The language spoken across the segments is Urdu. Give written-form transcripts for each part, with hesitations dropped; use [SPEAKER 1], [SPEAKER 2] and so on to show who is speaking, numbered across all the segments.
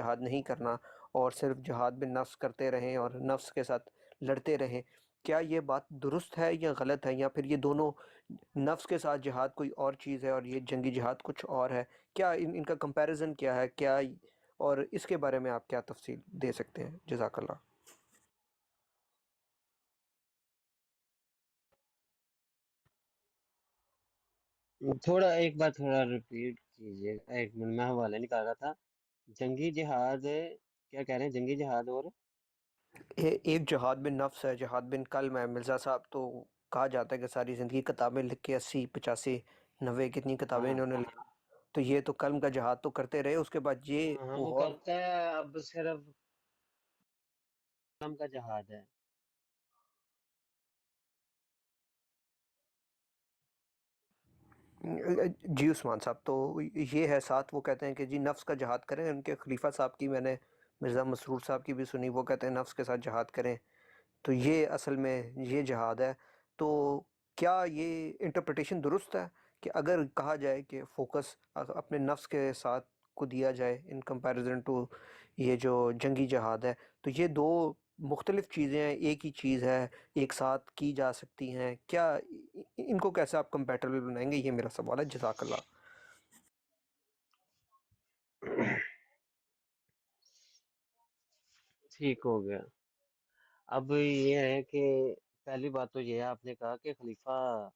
[SPEAKER 1] جہاد نہیں کرنا اور صرف جہاد بن نفس کرتے رہیں اور نفس کے ساتھ لڑتے رہیں، کیا یہ بات درست ہے یا غلط ہے، یا پھر یہ دونوں، نفس کے ساتھ جہاد کوئی اور چیز ہے اور یہ جنگی جہاد کچھ اور ہے؟ کیا ان کا کمپیریزن کیا ہے، کیا، اور اس کے بارے میں آپ کیا تفصیل دے سکتے ہیں؟ جزاک اللہ۔
[SPEAKER 2] تھوڑا ایک بار تھوڑا ریپیٹ کیجیے، ایک منٹ میں حوالے نکال رہا تھا۔ جنگی جہاد کیا کہہ رہے ہیں؟ جنگی جہاد اور
[SPEAKER 1] ایک جہاد بن نفس ہے، جہاد بن قلم ہے۔ مرزا صاحب تو کہا جاتا ہے کہ ساری زندگی کتابیں لکھ کے 80 85 90 کتنی کتابیں
[SPEAKER 2] ہاں
[SPEAKER 1] انہوں نے لکھی، تو یہ تو قلم کا جہاد تو کرتے رہے، اس کے بعد یہ
[SPEAKER 2] ہاں وہ
[SPEAKER 1] اور
[SPEAKER 2] کرتا ہے، اب صرف قلم کا جہاد ہے۔
[SPEAKER 1] جی عثمان صاحب، تو یہ ہے ساتھ وہ کہتے ہیں کہ جی نفس کا جہاد کریں۔ ان کے خلیفہ صاحب کی میں نے مرزا مسرور صاحب کی بھی سنی، وہ کہتے ہیں نفس کے ساتھ جہاد کریں، تو یہ اصل میں یہ جہاد ہے۔ تو کیا یہ انٹرپریٹیشن درست ہے کہ اگر کہا جائے کہ فوکس اپنے نفس کے ساتھ کو دیا جائے ان کمپیریزن ٹو یہ جو جنگی جہاد ہے، تو یہ دو مختلف چیزیں ہیں، ایک ہی چیز ہے، ایک ساتھ کی جا سکتی ہیں؟ کیا ان کو کیسے آپ کمپیٹیبل بنائیں گے؟ یہ میرا سوال ہے۔ جزاک اللہ۔
[SPEAKER 2] ٹھیک ہو گیا۔ اب یہ ہے کہ پہلی بات تو یہ ہے، آپ نے کہا کہ خلیفہ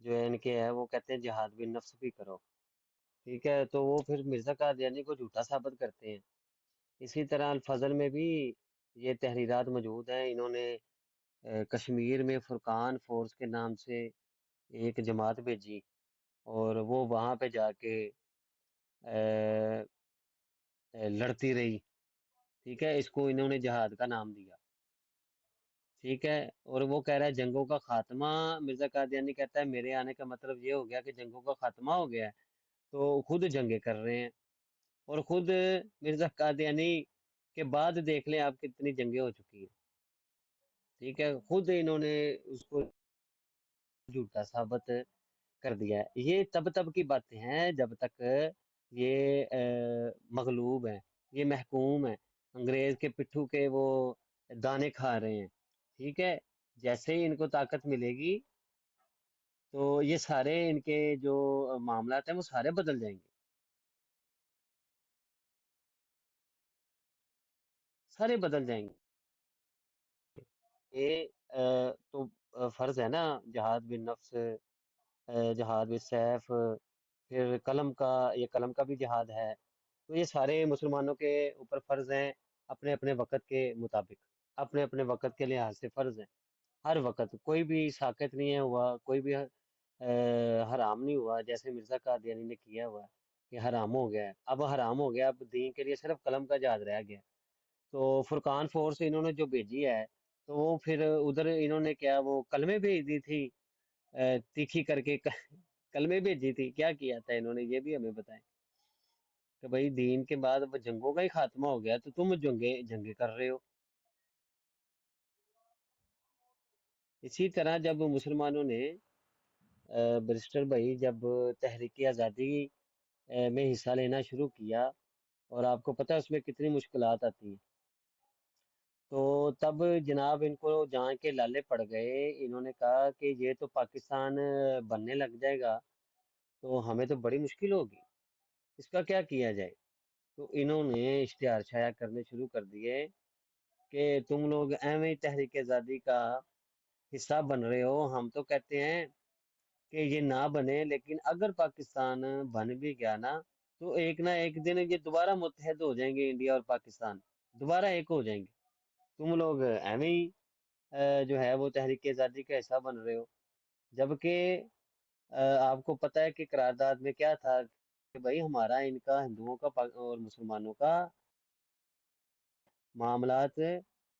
[SPEAKER 2] جو ہے ان کے ہے وہ کہتے ہیں جہاد بن نفس بھی کرو، ٹھیک ہے، تو وہ پھر مرزا قادیانی کو جھوٹا ثابت کرتے ہیں۔ اسی طرح الفضل میں بھی یہ تحریرات موجود ہیں، انہوں نے کشمیر میں فرقان فورس کے نام سے ایک جماعت بھیجی، اور وہ وہاں پہ جا کے لڑتی رہی، ٹھیک ہے، اس کو انہوں نے جہاد کا نام دیا، ٹھیک ہے، اور وہ کہہ رہا ہے جنگوں کا خاتمہ۔ مرزا قادیانی کہتا ہے میرے آنے کا مطلب یہ ہو گیا کہ جنگوں کا خاتمہ ہو گیا ہے، تو خود جنگیں کر رہے ہیں، اور خود مرزا قادیانی کے بعد دیکھ لیں آپ کتنی جنگیں ہو چکی ہیں، ٹھیک ہے، خود انہوں نے اس کو جھوٹا ثابت کر دیا ہے۔ یہ تب تب کی باتیں ہیں جب تک یہ مغلوب ہیں، یہ محکوم ہیں، انگریز کے پٹھو کے وہ دانے کھا رہے ہیں، ٹھیک ہے، جیسے ہی ان کو طاقت ملے گی تو یہ سارے ان کے جو معاملات ہیں وہ سارے بدل جائیں گے، سارے بدل جائیں گے۔ یہ تو فرض ہے نا، جہاد بن نفس، جہاد بن سیف، پھر قلم کا، یہ قلم کا بھی جہاد ہے، تو یہ سارے مسلمانوں کے اوپر فرض ہیں، اپنے اپنے وقت کے مطابق، اپنے اپنے وقت کے لحاظ سے فرض ہیں۔ ہر وقت کوئی بھی ساقط نہیں ہے ہوا، کوئی بھی حرام نہیں ہوا، جیسے مرزا قادیانی نے کیا ہوا ہے کہ حرام ہو گیا ہے، اب حرام ہو گیا، اب دین کے لیے صرف قلم کا جہاد رہ گیا۔ تو فرقان فورس انہوں نے جو بھیجی ہے، تو وہ پھر ادھر انہوں نے کیا، وہ کلمے بھیج دی تھی، تیکھی کر کے کلمے بھیجی تھی، کیا کیا تھا انہوں نے یہ بھی ہمیں بتائیں کہ بھائی دین کے بعد اب جنگوں کا ہی خاتمہ ہو گیا تو تم جنگیں کر رہے ہو۔ اسی طرح جب مسلمانوں نے برسٹر بھائی جب تحریک آزادی میں حصہ لینا شروع کیا، اور آپ کو پتہ ہے اس میں کتنی مشکلات آتی ہیں، تو تب جناب ان کو جان کے لالے پڑ گئے، انہوں نے کہا کہ یہ تو پاکستان بننے لگ جائے گا تو ہمیں تو بڑی مشکل ہوگی، اس کا کیا کیا جائے؟ تو انہوں نے اشتہار شائع کرنے شروع کر دیے کہ تم لوگ ایویں ہی تحریک آزادی کا حصہ بن رہے ہو، ہم تو کہتے ہیں کہ یہ نہ بنے، لیکن اگر پاکستان بن بھی گیا نا تو ایک نہ ایک دن یہ دوبارہ متحد ہو جائیں گے، انڈیا اور پاکستان دوبارہ ایک ہو جائیں گے، تم لوگ ایویں ہی جو ہے وہ تحریک آزادی کا حصہ بن رہے ہو۔ جبکہ آپ کو پتہ ہے کہ قرارداد میں کیا تھا کہ بھائی ہمارا ان کا ہندوؤں کا اور مسلمانوں کا معاملات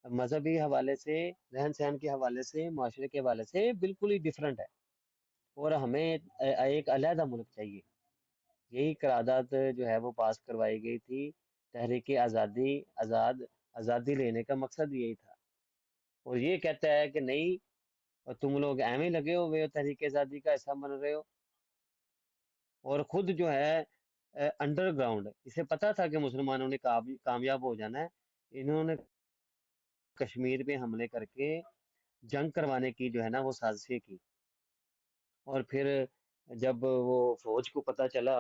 [SPEAKER 2] مذہبی حوالے سے، رہن سہن کے حوالے سے، معاشرے کے حوالے سے بالکل ہی ڈیفرنٹ ہے، اور ہمیں ایک علیحدہ ملک چاہیے۔ یہی قرارداد جو ہے وہ پاس کروائی گئی تھی، تحریک آزادی لینے کا مقصد یہی تھا، اور یہ کہتا ہے کہ نہیں، اور تم لوگ ایویں لگے ہوئے ہو تحریک آزادی کا حصہ بن رہے ہو، اور خود جو ہے انڈر گراؤنڈ، اسے پتا تھا کہ مسلمانوں نے کامیاب ہو جانا ہے، انہوں نے کشمیر پہ حملے کر کے جنگ کروانے کی جو ہے نا وہ سازشیں کی، اور پھر جب وہ فوج کو پتا چلا،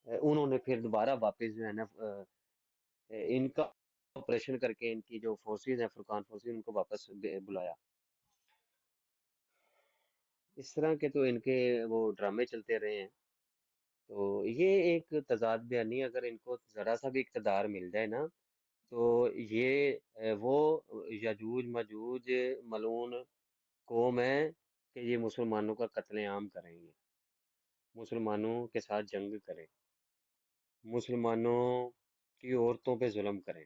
[SPEAKER 2] انہوں نے پھر دوبارہ واپس جو ہے نا ان کا آپریشن کر کے ان کی جو فورسز ہیں، فرقان فورسز، ان کو واپس بلایا۔ اس طرح کے تو ان کے وہ ڈرامے چلتے رہے ہیں۔ تو یہ ایک تضاد بیانی، اگر ان کو ذرا سا بھی اقتدار مل جائے نا، تو یہ وہ یجوج مجوج ملعون قوم ہے کہ یہ مسلمانوں کا قتل عام کریں گے، مسلمانوں کے ساتھ جنگ کریں، مسلمانوں کی عورتوں پہ ظلم کریں،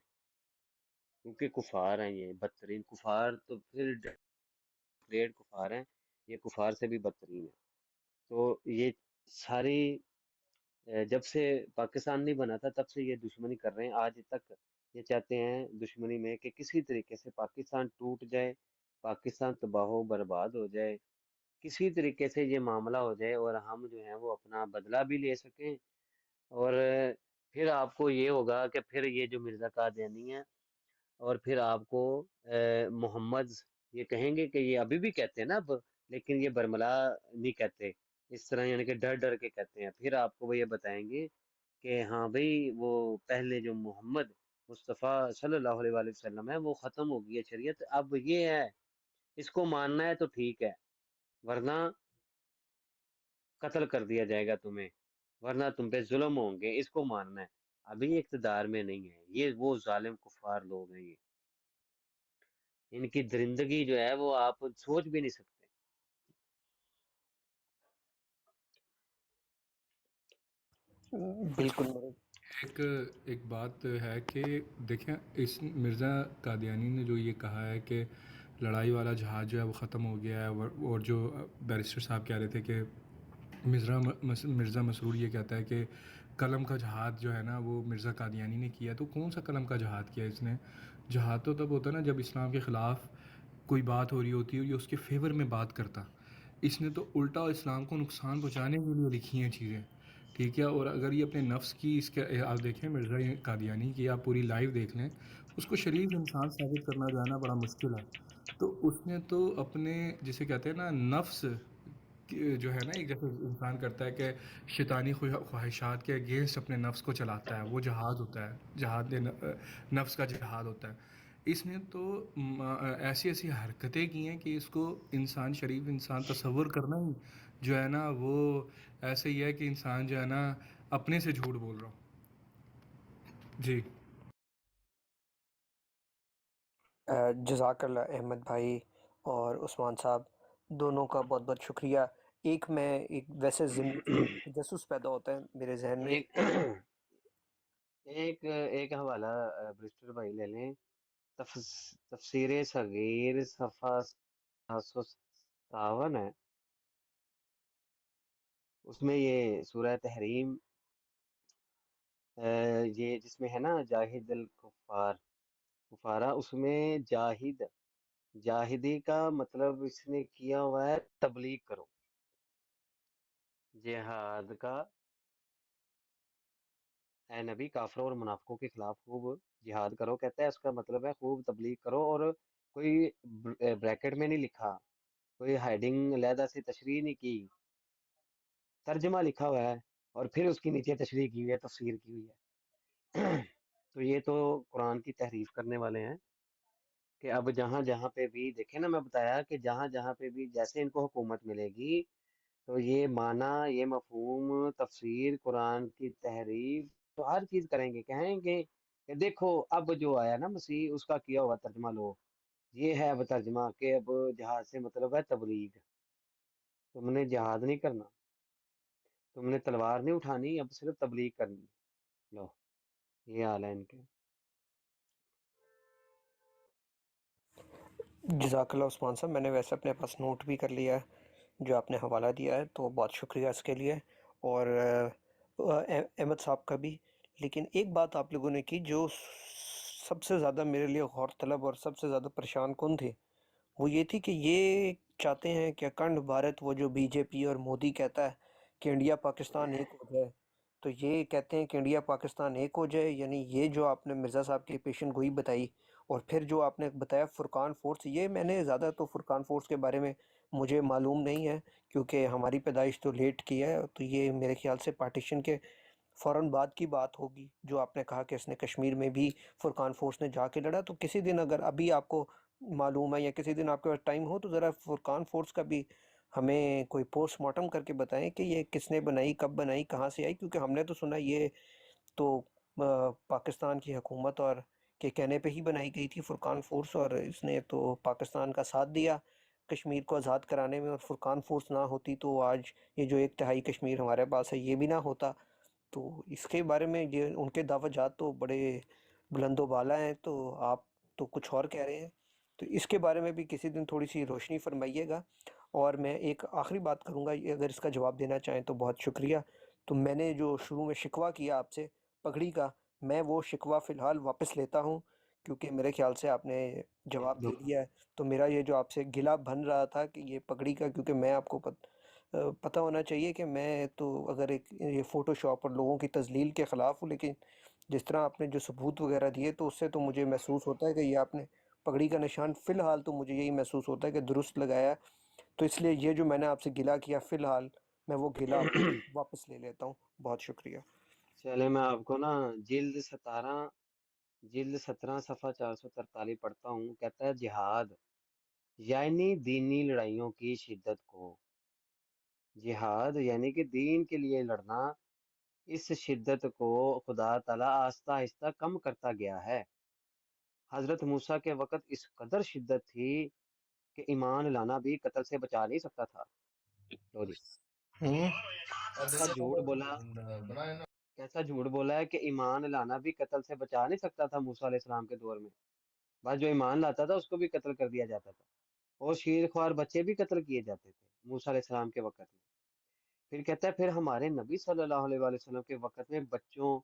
[SPEAKER 2] کیونکہ کفار ہیں، یہ بدترین کفار، تو پھر گریٹ کفار ہیں، یہ کفار سے بھی بدترین ہیں۔ تو یہ ساری جب سے پاکستان نہیں بنا تھا تب سے یہ دشمنی کر رہے ہیں، آج تک یہ چاہتے ہیں دشمنی میں کہ کسی طریقے سے پاکستان ٹوٹ جائے، پاکستان تباہ و برباد ہو جائے، کسی طریقے سے یہ معاملہ ہو جائے اور ہم جو ہیں وہ اپنا بدلہ بھی لے سکیں، اور پھر آپ کو یہ ہوگا کہ پھر یہ جو مرزا قادیانی ہے، اور پھر آپ کو محمد، یہ کہیں گے کہ یہ ابھی بھی کہتے ہیں نا اب، لیکن یہ برملا نہیں کہتے، اس طرح یعنی کہ ڈر ڈر کے کہتے ہیں، پھر آپ کو وہ یہ بتائیں گے کہ ہاں بھئی وہ پہلے جو محمد مصطفیٰ صلی اللہ علیہ وآلہ وسلم ہے وہ ختم ہو گئی ہے شریعت، اب یہ ہے، اس کو ماننا ہے تو ٹھیک ہے، ورنہ قتل کر دیا جائے گا تمہیں، ورنہ تم پہ ظلم ہوں گے، اس کو ماننا ہے۔ ابھی اقتدار میں نہیں ہے، یہ وہ ظالم کفار لوگ ہیں، یہ ان کی درندگی جو ہے وہ آپ سوچ بھی نہیں سکتے۔
[SPEAKER 1] بالکل میرے
[SPEAKER 3] ایک ایک بات ہے کہ دیکھیں، اس مرزا قادیانی نے جو یہ کہا ہے کہ لڑائی والا جہاز جو ہے وہ ختم ہو گیا ہے، اور جو بیرسٹر صاحب کہہ رہے تھے کہ مرزا مسرور یہ کہتا ہے کہ قلم کا جہاد جو ہے نا وہ مرزا قادیانی نے کیا، تو کون سا قلم کا جہاد کیا اس نے؟ جہاد تو تب ہوتا ہے نا جب اسلام کے خلاف کوئی بات ہو رہی ہوتی ہے، یہ اس کے فیور میں بات کرتا، اس نے تو الٹا اسلام کو نقصان پہنچانے کے لیے لکھی ہیں چیزیں، ٹھیک ہے؟ اور اگر یہ اپنے نفس کی اس کے آپ دیکھیں مرزا قادیانی کی، آپ پوری لائف دیکھ لیں، اس کو شریف انسان ثابت کرنا جانا بڑا مشکل ہے، تو اس نے تو اپنے جسے کہتے ہیں نا نفس جو ہے نا، ایک جیسے انسان کرتا ہے کہ شیطانی خواہشات کے اگینسٹ اپنے نفس کو چلاتا ہے، وہ جہاد ہوتا ہے، جہاد نفس کا جہاد ہوتا ہے۔ اس نے تو ایسی ایسی حرکتیں کی ہیں کہ اس کو انسان، شریف انسان تصور کرنا ہی جو ہے نا وہ ایسے ہی ہے کہ انسان جو ہے نا اپنے سے جھوٹ بول رہا ہوں۔ جی
[SPEAKER 1] جزاک اللہ احمد بھائی اور عثمان صاحب، دونوں کا بہت بہت شکریہ۔ ایک ویسے ضمنی تجسس پیدا ہوتا ہے میرے ذہن میں۔
[SPEAKER 2] ایک ایک حوالہ برسٹر بھائی لے لیں، تفسیر صغیر صفحہ 757 ہے، اس میں یہ سورہ تحریم، یہ جس میں ہے نا جاہد کفارہ، اس میں جاہدی کا مطلب اس نے کیا ہوا ہے تبلیغ کرو، جہاد کا، اے نبی کافروں اور منافقوں کے خلاف خوب جہاد کرو، کہتا ہے اس کا مطلب ہے خوب تبلیغ کرو، اور کوئی بریکٹ میں نہیں لکھا، کوئی ہائیڈنگ علیحدہ سے تشریح نہیں کی، ترجمہ لکھا ہوا ہے، اور پھر اس کی نیچے تشریح کی ہوئی ہے، تفسیر کی ہوئی ہے۔ تو یہ تو قرآن کی تحریف کرنے والے ہیں کہ اب جہاں جہاں پہ بھی دیکھیں نا، میں بتایا کہ جہاں جہاں پہ بھی جیسے ان کو حکومت ملے گی تو یہ معنی، یہ مفہوم، تفسیر، قرآن کی تحریف، تو ہر چیز کریں گے، کہیں گے کہ دیکھو اب جو آیا نا مسیح، اس کا کیا ہوا ترجمہ لو، یہ ہے اب ترجمہ کہ اب جہاد سے مطلب ہے تبلیغ، تم نے جہاد نہیں کرنا، تم نے تلوار نہیں اٹھانی، اب صرف تبلیغ کرنی ہے۔ لو، یہ حال ہے ان کے۔
[SPEAKER 1] جزاک اللہ عثمان صاحب، میں نے ویسے اپنے پاس نوٹ بھی کر لیا ہے جو آپ نے حوالہ دیا ہے، تو بہت شکریہ اس کے لیے، اور احمد صاحب کا بھی۔ لیکن ایک بات آپ لوگوں نے کی جو سب سے زیادہ میرے لیے غور طلب اور سب سے زیادہ پریشان کن تھی، وہ یہ تھی کہ یہ چاہتے ہیں کہ اکھنڈ بھارت، وہ جو بی جے پی اور مودی کہتا ہے کہ انڈیا پاکستان ایک ہو جائے، تو یہ کہتے ہیں کہ انڈیا پاکستان ایک ہو جائے، یعنی یہ جو آپ نے مرزا صاحب کی پیشن گوئی بتائی، اور پھر جو آپ نے بتایا فرقان فورس، یہ میں نے زیادہ تو فرقان فورس کے بارے میں مجھے معلوم نہیں ہے، کیونکہ ہماری پیدائش تو لیٹ کی ہے، تو یہ میرے خیال سے پارٹیشن کے فوراً بعد کی بات ہوگی، جو آپ نے کہا کہ اس نے کشمیر میں بھی فرقان فورس نے جا کے لڑا۔ تو کسی دن اگر ابھی آپ کو معلوم ہے یا کسی دن آپ کے پاس ٹائم ہو تو ذرا فرقان فورس کا بھی ہمیں کوئی پوسٹ مارٹم کر کے بتائیں کہ یہ کس نے بنائی، کب بنائی، کہاں سے آئی، کیونکہ ہم نے تو سنا یہ تو پاکستان کی حکومت اور کے کہنے پہ ہی بنائی گئی تھی فرقان فورس، اور اس نے تو پاکستان کا ساتھ دیا کشمیر کو آزاد کرانے میں، اور فرقان فورس نہ ہوتی تو آج یہ جو 1/3 کشمیر ہمارے پاس ہے یہ بھی نہ ہوتا۔ تو اس کے بارے میں یہ ان کے دعویٰ جات تو بڑے بلند و بالا ہیں، تو آپ تو کچھ اور کہہ رہے ہیں، تو اس کے بارے میں بھی کسی دن تھوڑی سی روشنی فرمائیے گا۔ اور میں ایک آخری بات کروں گا، اگر اس کا جواب دینا چاہیں تو بہت شکریہ۔ تو میں نے جو شروع میں شکوہ کیا آپ سے پگڑی کا، میں وہ شکوہ فی الحال واپس لیتا ہوں، کیونکہ میرے خیال سے آپ نے جواب دے دیا ہے۔ تو میرا یہ جو آپ سے گلہ بن رہا تھا کہ یہ پگڑی کا، کیونکہ میں آپ کو پتہ ہونا چاہیے کہ میں تو اگر ایک یہ فوٹو شاپ اور لوگوں کی تضلیل کے خلاف ہوں، لیکن جس طرح آپ نے جو ثبوت وغیرہ دیے تو اس سے تو مجھے محسوس ہوتا ہے کہ یہ آپ نے پگڑی کا نشان فی الحال تو مجھے یہی محسوس ہوتا ہے کہ درست لگایا ہے۔ تو اس لیے یہ جو میں نے آپ سے گلہ کیا فی الحال میں وہ گلہ واپس لے لیتا ہوں۔ بہت شکریہ۔
[SPEAKER 2] چلے میں آپ کو نا جلد 17 صفحہ 443 پڑھتا ہوں۔ کہتا ہے جہاد یعنی دینی لڑائیوں کی شدت کو، جہاد یعنی کہ دین کے لیے لڑنا، اس شدت کو خدا تعالیٰ آہستہ آہستہ کم کرتا گیا ہے۔ حضرت موسیٰ کے وقت اس قدر شدت تھی کہ ایمان لانا بھی قتل سے بچا نہیں سکتا تھا۔ لو جی، ایسا جھوٹ بولا ہے کہ ایمان لانا بھی قتل سے بچا نہیں سکتا تھا موسیٰ علیہ السلام کے دور میں۔ بس جو ایمان لاتا تھا اس کو بھی قتل کر دیا جاتا تھا، اور شیر خوار بچے بھی قتل کیے جاتے تھے موسیٰ علیہ السلام کے وقت میں۔ پھر کہتا ہے پھر ہمارے نبی صلی اللہ علیہ وآلہ وسلم کے وقت میں بچوں،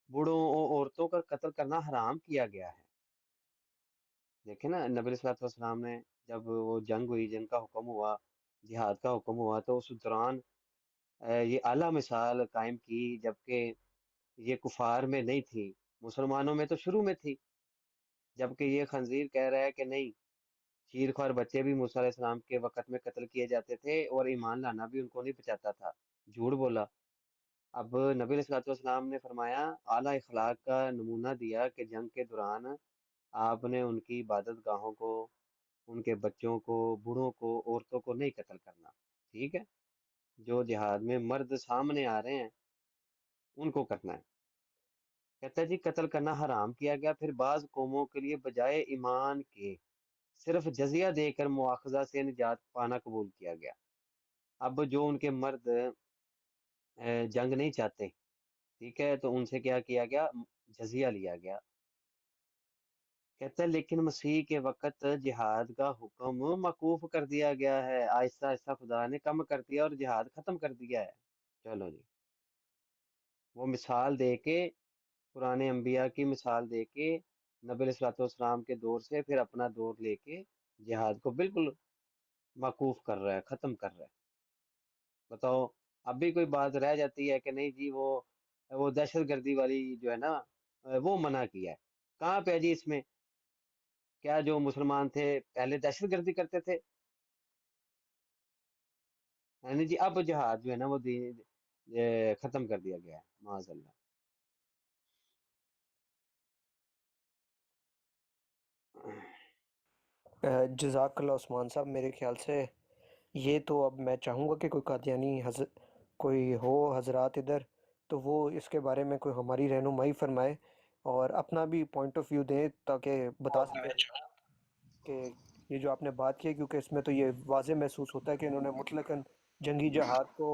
[SPEAKER 2] بوڑھوں اور عورتوں کا قتل کرنا حرام کیا گیا ہے۔ دیکھیں نا، نبی صلی اللہ علیہ وسلم نے جب وہ جنگ ہوئی، جنگ کا حکم ہوا، جہاد کا حکم ہوا، تو اس دوران یہ اعلیٰ مثال قائم کی، جبکہ یہ کفار میں نہیں تھی، مسلمانوں میں تو شروع میں تھی۔ جبکہ یہ خنزیر کہہ رہا ہے کہ نہیں، شیر خوار بچے بھی موسیٰ علیہ السلام کے وقت میں قتل کیے جاتے تھے، اور ایمان لانا بھی ان کو نہیں بچاتا تھا، جھوٹ بولا۔ اب نبی علیہ الصلوۃ والسلام نے فرمایا، اعلیٰ اخلاق کا نمونہ دیا کہ جنگ کے دوران آپ نے ان کی عبادت گاہوں کو، ان کے بچوں کو، بوڑھوں کو، عورتوں کو نہیں قتل کرنا، ٹھیک ہے؟ جو جہاد میں مرد سامنے آ رہے ہیں ان کو کرنا ہے۔ کہتا ہے جی قتل کرنا حرام کیا گیا۔ پھر بعض قوموں کے لیے بجائے ایمان کے صرف جزیہ دے کر مواخذہ سے نجات پانا قبول کیا گیا۔ اب جو ان کے مرد جنگ نہیں چاہتے، ٹھیک ہے، تو ان سے کیا کیا گیا؟ جزیہ لیا گیا۔ کہتا ہے لیکن مسیح کے وقت جہاد کا حکم موقوف کر دیا گیا ہے، آہستہ آہستہ خدا نے کم کر دیا اور جہاد ختم کر دیا ہے۔ چلو جی، وہ مثال دے کے، پرانے انبیاء کی مثال دے کے، نبی علیہ الصلوۃ والسلام کے دور سے پھر اپنا دور لے کے جہاد کو بالکل موقوف کر رہا ہے، ختم کر رہا ہے۔ بتاؤ اب بھی کوئی بات رہ جاتی ہے کہ نہیں جی وہ دہشت گردی والی جو ہے نا وہ منع کیا ہے، کہاں پہ ہے جی اس میں؟ کیا جو مسلمان تھے پہلے دہشت گردی کرتے تھے؟ یعنی جی اب جہاد جو ہے نا وہ ختم کر دیا گیا ہے، معاذ اللہ۔
[SPEAKER 1] جزاک اللہ عثمان صاحب، میرے خیال سے یہ تو اب میں چاہوں گا کہ کوئی قادیانی کوئی ہو حضرات ادھر، تو وہ اس کے بارے میں کوئی ہماری رہنمائی فرمائے اور اپنا بھی پوائنٹ آف ویو دیں، تاکہ بتا سکیں کہ یہ جو آپ نے بات کی ہے، کیونکہ اس میں تو یہ واضح محسوس ہوتا ہے کہ انہوں نے مطلقاً جنگی جہاد کو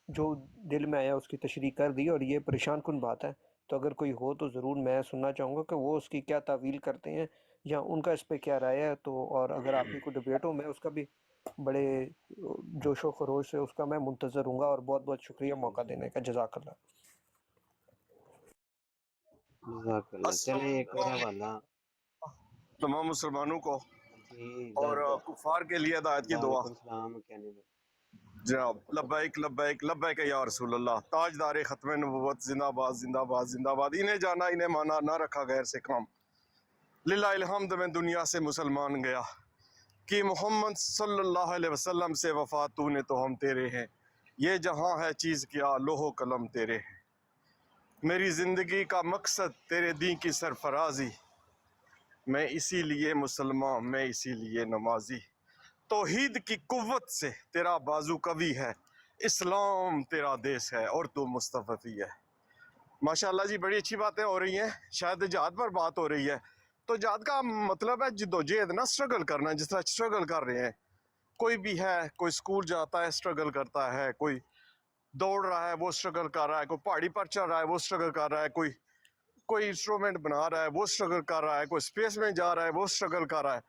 [SPEAKER 1] جو دل میں آیا اس کی تشریح کر دی، اور یہ پریشان کن بات ہے۔ تو اگر کوئی ہو تو ضرور میں سننا چاہوں گا کہ وہ اس کی کیا تعویل کرتے ہیں یا ان کا اس پہ کیا رائے ہے۔ تو اور اگر آپ کی کوئی ڈبیٹ ہو، میں اس کا بھی بڑے جوش و خروش سے اس کا میں منتظر ہوں گا، اور بہت بہت شکریہ موقع دینے کا۔ جزاک اللہ۔
[SPEAKER 2] جزاک اللہ۔ چلیں ایک اور حوالہ،
[SPEAKER 4] تمام مسلمانوں کو
[SPEAKER 2] جی
[SPEAKER 4] اور کفار کے لیے ہدایت کی دعا۔
[SPEAKER 2] وعلیکم السلام، کیا نہیں
[SPEAKER 4] جناب لبیک لبیک لبیک یا رسول اللہ. تاجدار ختم نبوت زندہ باد زندہ باد زندہ باد. انہیں جانا انہیں مانا نہ رکھا غیر سے کام. للہ الحمد میں دنیا سے مسلمان گیا کہ محمد صلی اللہ علیہ وسلم سے وفات تو نے تو ہم تیرے ہیں. یہ جہاں ہے چیز کیا لوح و قلم تیرے ہیں. میری زندگی کا مقصد تیرے دین کی سرفرازی. میں اسی لیے مسلمان میں اسی لیے نمازی. توحید کی قوت سے تیرا بازو قوی ہے. اسلام تیرا دیس ہے اور تو مصطفی ہے. ماشاءاللہ جی بڑی اچھی باتیں ہو رہی ہیں. شاید جہاد پر بات ہو رہی ہے تو جہاد کا مطلب ہے جد و جہد نا، سٹرگل کرنا. جس طرح سٹرگل کر رہے ہیں کوئی بھی ہے، کوئی سکول جاتا ہے سٹرگل کرتا ہے، کوئی دوڑ رہا ہے وہ سٹرگل کر رہا ہے، کوئی پہاڑی پر چڑھ رہا ہے وہ سٹرگل کر رہا ہے، کوئی انسٹرومنٹ بنا رہا ہے وہ سٹرگل کر رہا ہے، کوئی اسپیس میں جا رہا ہے وہ سٹرگل کر رہا ہے.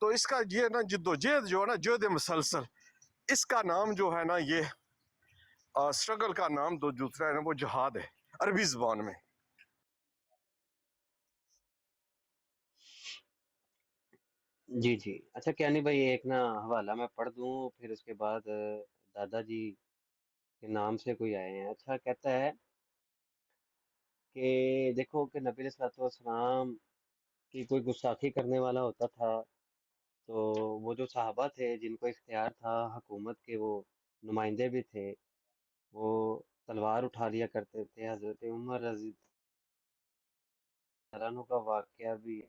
[SPEAKER 4] تو اس کا یہ نا جد و جہد جو ہے نا، جہد مسلسل، اس کا نام جو ہے نا، یہ سٹرگل کا نام تو دوسرا ہے نا، وہ جہاد ہے عربی زبان میں.
[SPEAKER 2] جی جی اچھا کیانی بھائی ایک نا حوالہ میں پڑھ دوں پھر اس کے بعد دادا جی کے نام سے کوئی آئے ہیں. اچھا کہتا ہے کہ دیکھو کہ نبی علیہ الصلوۃ والسلام کی کوئی گستاخی کرنے والا ہوتا تھا تو وہ جو صحابہ تھے جن کو اختیار تھا حکومت کے، وہ نمائندے بھی تھے، وہ تلوار اٹھا لیا کرتے تھے. حضرت عمر رضی اللہ عنہ کا واقعہ بھی ہے.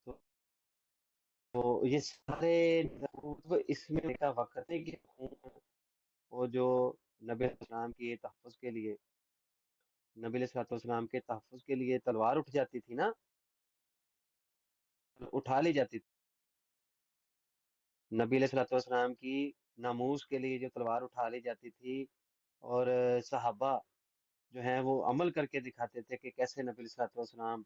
[SPEAKER 2] تو تو یہ سارے اس میں کا وقت ہے کہ وہ جو نبی علیہ السلام کی تحفظ کے لیے، نبی علیہ الصلوۃ والسلام کے تحفظ کے لیے تلوار اٹھ جاتی تھی نا، اٹھا لی جاتی تھی. نبی علیہ الصلوۃ والسلام کی ناموس کے لیے جو تلوار اٹھا لی جاتی تھی، اور صحابہ جو ہیں وہ عمل کر کے دکھاتے تھے کہ کیسے نبی علیہ الصلوۃ والسلام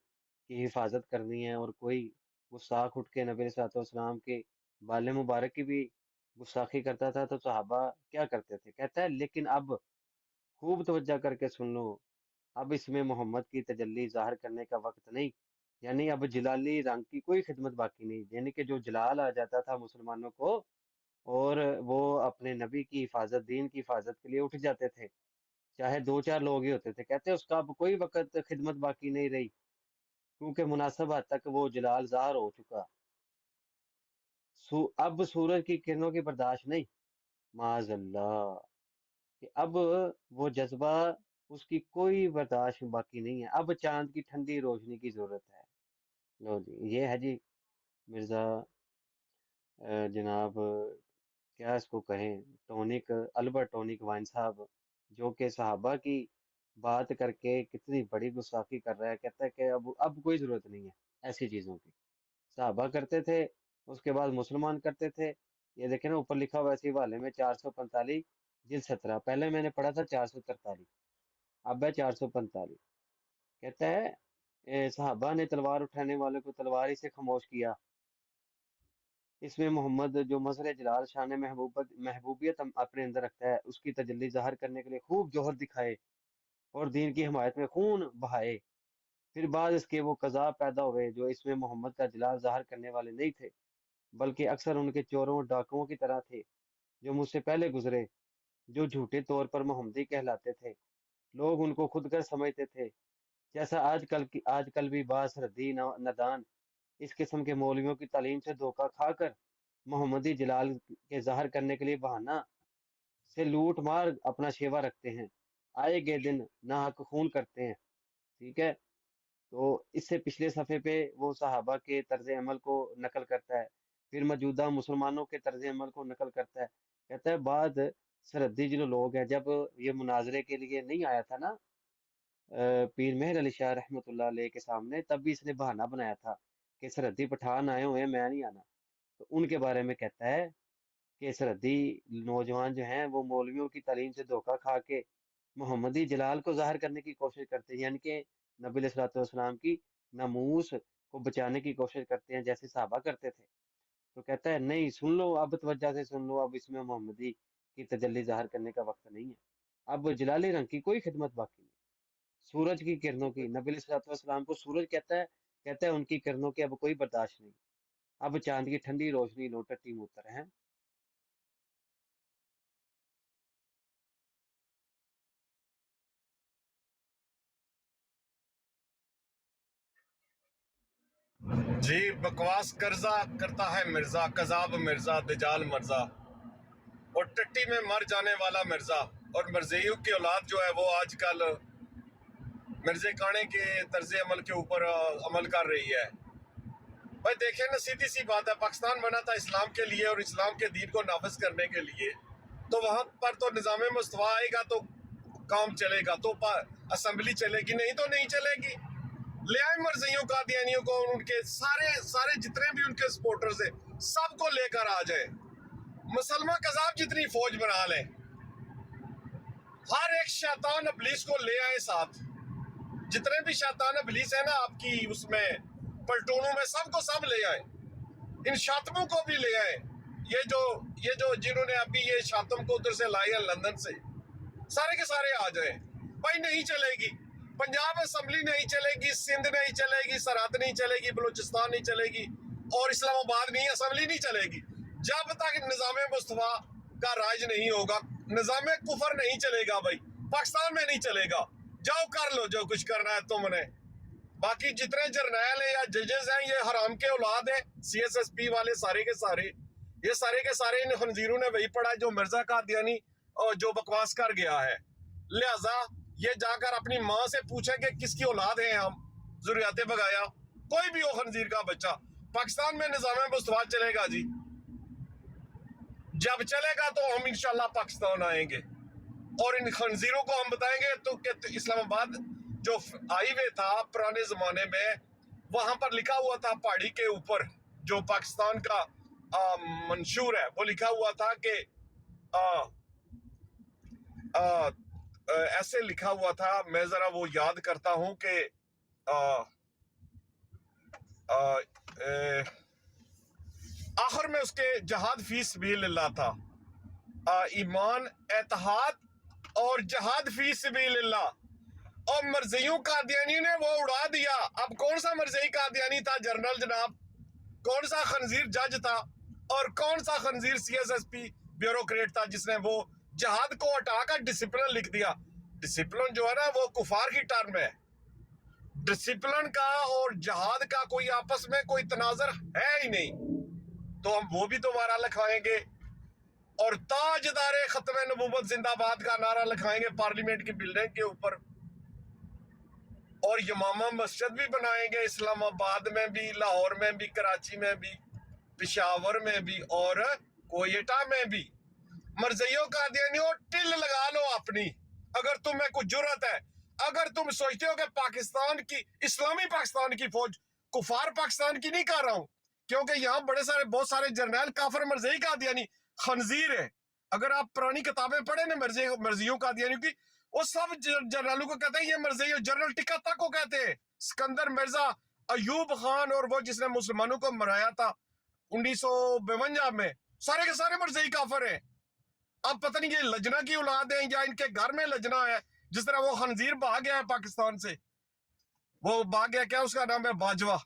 [SPEAKER 2] کی حفاظت کرنی ہے. اور کوئی گستاخ اٹھ کے نبی علیہ الصلوۃ والسلام کے بال مبارک کی بھی گستاخی کرتا تھا تو صحابہ کیا کرتے تھے. کہتا ہے لیکن اب خوب توجہ کر کے سن لو، اب اس میں محمد کی تجلی ظاہر کرنے کا وقت نہیں. یعنی اب جلالی رنگ کی کوئی خدمت باقی نہیں. یعنی کہ جو جلال آ جاتا تھا مسلمانوں کو اور وہ اپنے نبی کی حفاظت، دین کی حفاظت کے لیے اٹھ جاتے تھے، چاہے دو چار لوگ ہی ہوتے تھے. کہتے ہیں اس کا اب کوئی وقت خدمت باقی نہیں رہی کیونکہ مناسب حد تک وہ جلال ظاہر ہو چکا. اب سورج کی کرنوں کی برداشت نہیں، معاذ اللہ، کہ اب وہ جذبہ اس کی کوئی برداشت باقی نہیں ہے. اب چاند کی ٹھنڈی روشنی کی ضرورت ہے. لو جی یہ ہے جی مرزا جناب کیا اس کو کہیں، ٹونک البرٹ ٹونک وائن صاحب، جو کہ صحابہ کی بات کر کے کتنی بڑی گستاخی کر رہا ہے. کہتا ہے کہ اب کوئی ضرورت نہیں ہے ایسی چیزوں کی. صحابہ کرتے تھے، اس کے بعد مسلمان کرتے تھے. یہ دیکھیں نا اوپر لکھا ہوا اسی حوالے میں 445 جلد 17. پہلے میں نے پڑھا تھا 443، اب ہے 445. کہتا ہے صحابہ نے تلوار اٹھانے والے کو تلوار ہی سے خاموش کیا. اس میں محمد جو مظہر جلال شان محبوبیت اپنے اندر رکھتا ہے، اس کی تجلی ظاہر کرنے کے لیے خوب جوہر دکھائے اور دین کی حمایت میں خون بہائے. پھر بعد اس کے وہ قضاء پیدا ہوئے جو اس میں محمد کا جلال ظاہر کرنے والے نہیں تھے، بلکہ اکثر ان کے چوروں ڈاکوؤں کی طرح تھے جو مجھ سے پہلے گزرے، جو جھوٹے طور پر محمدی کہلاتے تھے. لوگ ان کو خود کر سمجھتے تھے، جیسا آج کل بھی بعض سرحدی ندان اس قسم کے مولویوں کی تعلیم سے دھوکہ کھا کر محمدی جلال کے ظاہر کرنے کے لیے بہانہ سے لوٹ مار اپنا شیوا رکھتے ہیں، آئے گئے دن ناحق خون کرتے ہیں. ٹھیک ہے، تو اس سے پچھلے صفحے پہ وہ صحابہ کے طرز عمل کو نقل کرتا ہے، پھر موجودہ مسلمانوں کے طرز عمل کو نقل کرتا ہے. کہتا ہے بعد سرحدی جو لوگ ہیں، جب یہ مناظرے کے لیے نہیں آیا تھا نا پیر مہر علی شاہ رحمۃ اللہ علیہ کے سامنے، تب بھی اس نے بہانہ بنایا تھا کہ سرحدی پٹھان آئے ہوئے ہیں، میں نہیں آنا. تو ان کے بارے میں کہتا ہے کہ سرحدی نوجوان جو ہیں وہ مولویوں کی تعلیم سے دھوکہ کھا کے محمدی جلال کو ظاہر کرنے کی کوشش کرتے ہیں، یعنی کہ نبی علیہ الصلوۃ والسلام کی ناموس کو بچانے کی کوشش کرتے ہیں جیسے صحابہ کرتے تھے. تو کہتا ہے نہیں، سن لو اب توجہ سے سن لو، اب اس میں محمدی کی تجلی ظاہر کرنے کا وقت نہیں ہے. اب جلالی رنگ کی کوئی خدمت باقی نہیں، سورج کی کرنوں کی. نبی علیہ الصلوۃ والسلام کو سورج کہتا ہے کہتے ہیں ان کی کرنوں کے اب کوئی برداشت نہیں، اب چاند کی ٹھنڈی روشنی لو ٹٹی موتر ہیں۔
[SPEAKER 4] جی بکواس کرزا کرتا ہے مرزا، کذاب مرزا، دجال مرزا اور ٹٹی میں مر جانے والا مرزا، اور مرزیوں کی اولاد جو ہے وہ آج کل مرزے کانے کے طرز عمل کے اوپر عمل کر رہی ہے۔ بھائی دیکھیں نا، سیدھی سی بات ہے، پاکستان بنا تھا اسلام کے لیے اور اسلام کے دین کو نافذ کرنے کے لیے، تو وہاں پر تو نظام مصطفیٰ آئے گا تو کام چلے گا، تو اسمبلی چلے گی، نہیں تو نہیں چلے گی۔ لے آئے مرزیوں قادیانیوں کو، ان کے سارے جتنے بھی ان کے سپورٹرز ہیں سب کو لے کر آ جائیں، مسلمان کذاب جتنی فوج بنا لیں، ہر ایک شیطان ابلیس کو لے آئے ساتھ، جتنے بھی شیطان ابلیس ہیں نا آپ کی اس میں پلٹونوں میں، سب کو سب لے آئے، ان شاطموں کو بھی لے آئے، یہ جو جنہوں نے ابھی یہ شاطم کو ادھر سے لائے ہیں لندن سے، سارے کے سارے آ جائیں۔ بھائی نہیں چلے گی، پنجاب اسمبلی نہیں چلے گی، سندھ نہیں چلے گی، سرحد نہیں چلے گی، بلوچستان نہیں چلے گی، اور اسلام آباد نہیں، اسمبلی نہیں چلے گی جب تک نظام مصطفیٰ کا راج نہیں ہوگا۔ نظام کفر نہیں چلے گا بھائی، پاکستان میں نہیں چلے گا، جاؤ کر لو جو کچھ کرنا ہے تم نے۔ باقی جتنے جرنیل ہیں یا ججز ہیں یہ حرام کے اولاد ہیں، سی ایس ایس پی والے سارے کے سارے، یہ سارے کے سارے ان خنزیروں نے وہی پڑھا جو مرزا قادیانی اور جو بکواس کر گیا ہے۔ لہذا یہ جا کر اپنی ماں سے پوچھیں کہ کس کی اولاد ہیں ہم، ذریات بغایا، کوئی بھی ہو خنزیر کا بچہ، پاکستان میں نظام مصطفیٰ چلے گا جی، جب چلے گا تو ہم انشاءاللہ پاکستان آئیں گے، اور ان خنزیروں کو ہم بتائیں گے تو کہ اسلام آباد جو ہائی وے تھا پرانے زمانے میں، وہاں پر لکھا ہوا تھا پہاڑی کے اوپر جو پاکستان کا منشور ہے، وہ لکھا ہوا تھا کہ ایسے لکھا ہوا تھا، میں ذرا وہ یاد کرتا ہوں کہ آخر میں اس کے جہاد فی سبیل اللہ تھا، ایمان، اتحاد اور جہاد فی سبیل اللہ، اور مرزیوں قادیانی نے وہ اڑا دیا۔ اب کون سا مرزی قادیانی تھا جنرل جناب، کون سا خنزیر جج تھا، اور کون سا خنزیر C S S P bureaucrat تھا جس نے وہ جہاد کو ہٹا کر ڈسپلن لکھ دیا۔ ڈسپلن جو ہے نا وہ کفار کی ٹرم ہے، ڈسپلن کا اور جہاد کا کوئی آپس میں کوئی تناظر ہے ہی نہیں، تو ہم وہ بھی دوبارہ لکھوائیں گے، اور تاجدار ختم نبوت زندہ باد کا نعرہ لکھائیں گے پارلیمنٹ کی بلڈنگ کے اوپر، اور یمامہ مسجد بھی بنائیں گے اسلام آباد میں بھی، لاہور میں بھی، کراچی میں بھی، پشاور میں بھی، اور کوئٹہ میں بھی۔ مرزیوں قادیانیوں ٹل لگا لو اپنی، اگر تمہیں کچھ جرت ہے، اگر تم سوچتے ہو کہ پاکستان کی اسلامی پاکستان کی فوج، کفار پاکستان کی نہیں کر رہا ہوں، کیونکہ یہاں بہت سارے جرنیل کافر مرزی قادیانی خنزیر ہیں۔ اگر آپ پرانی کتابیں پڑھیں نا مرزیوں قادیانیوں کی، وہ سب جنرلوں کو کہتے ہیں یہ مرزی، جنرل ٹکا تک کو کہتے ہیں، سکندر مرزا، ایوب خان، اور وہ جس نے مسلمانوں کو مرایا تھا 1952 میں، سارے کے سارے مرزی کافر ہیں۔ اب پتہ نہیں یہ لجنا کی اولاد ہیں یا ان کے گھر میں لجنا ہے، جس طرح وہ خنزیر بھاگ گیا ہے پاکستان سے، وہ بھاگ گیا، کیا اس کا نام ہے، باجوہ،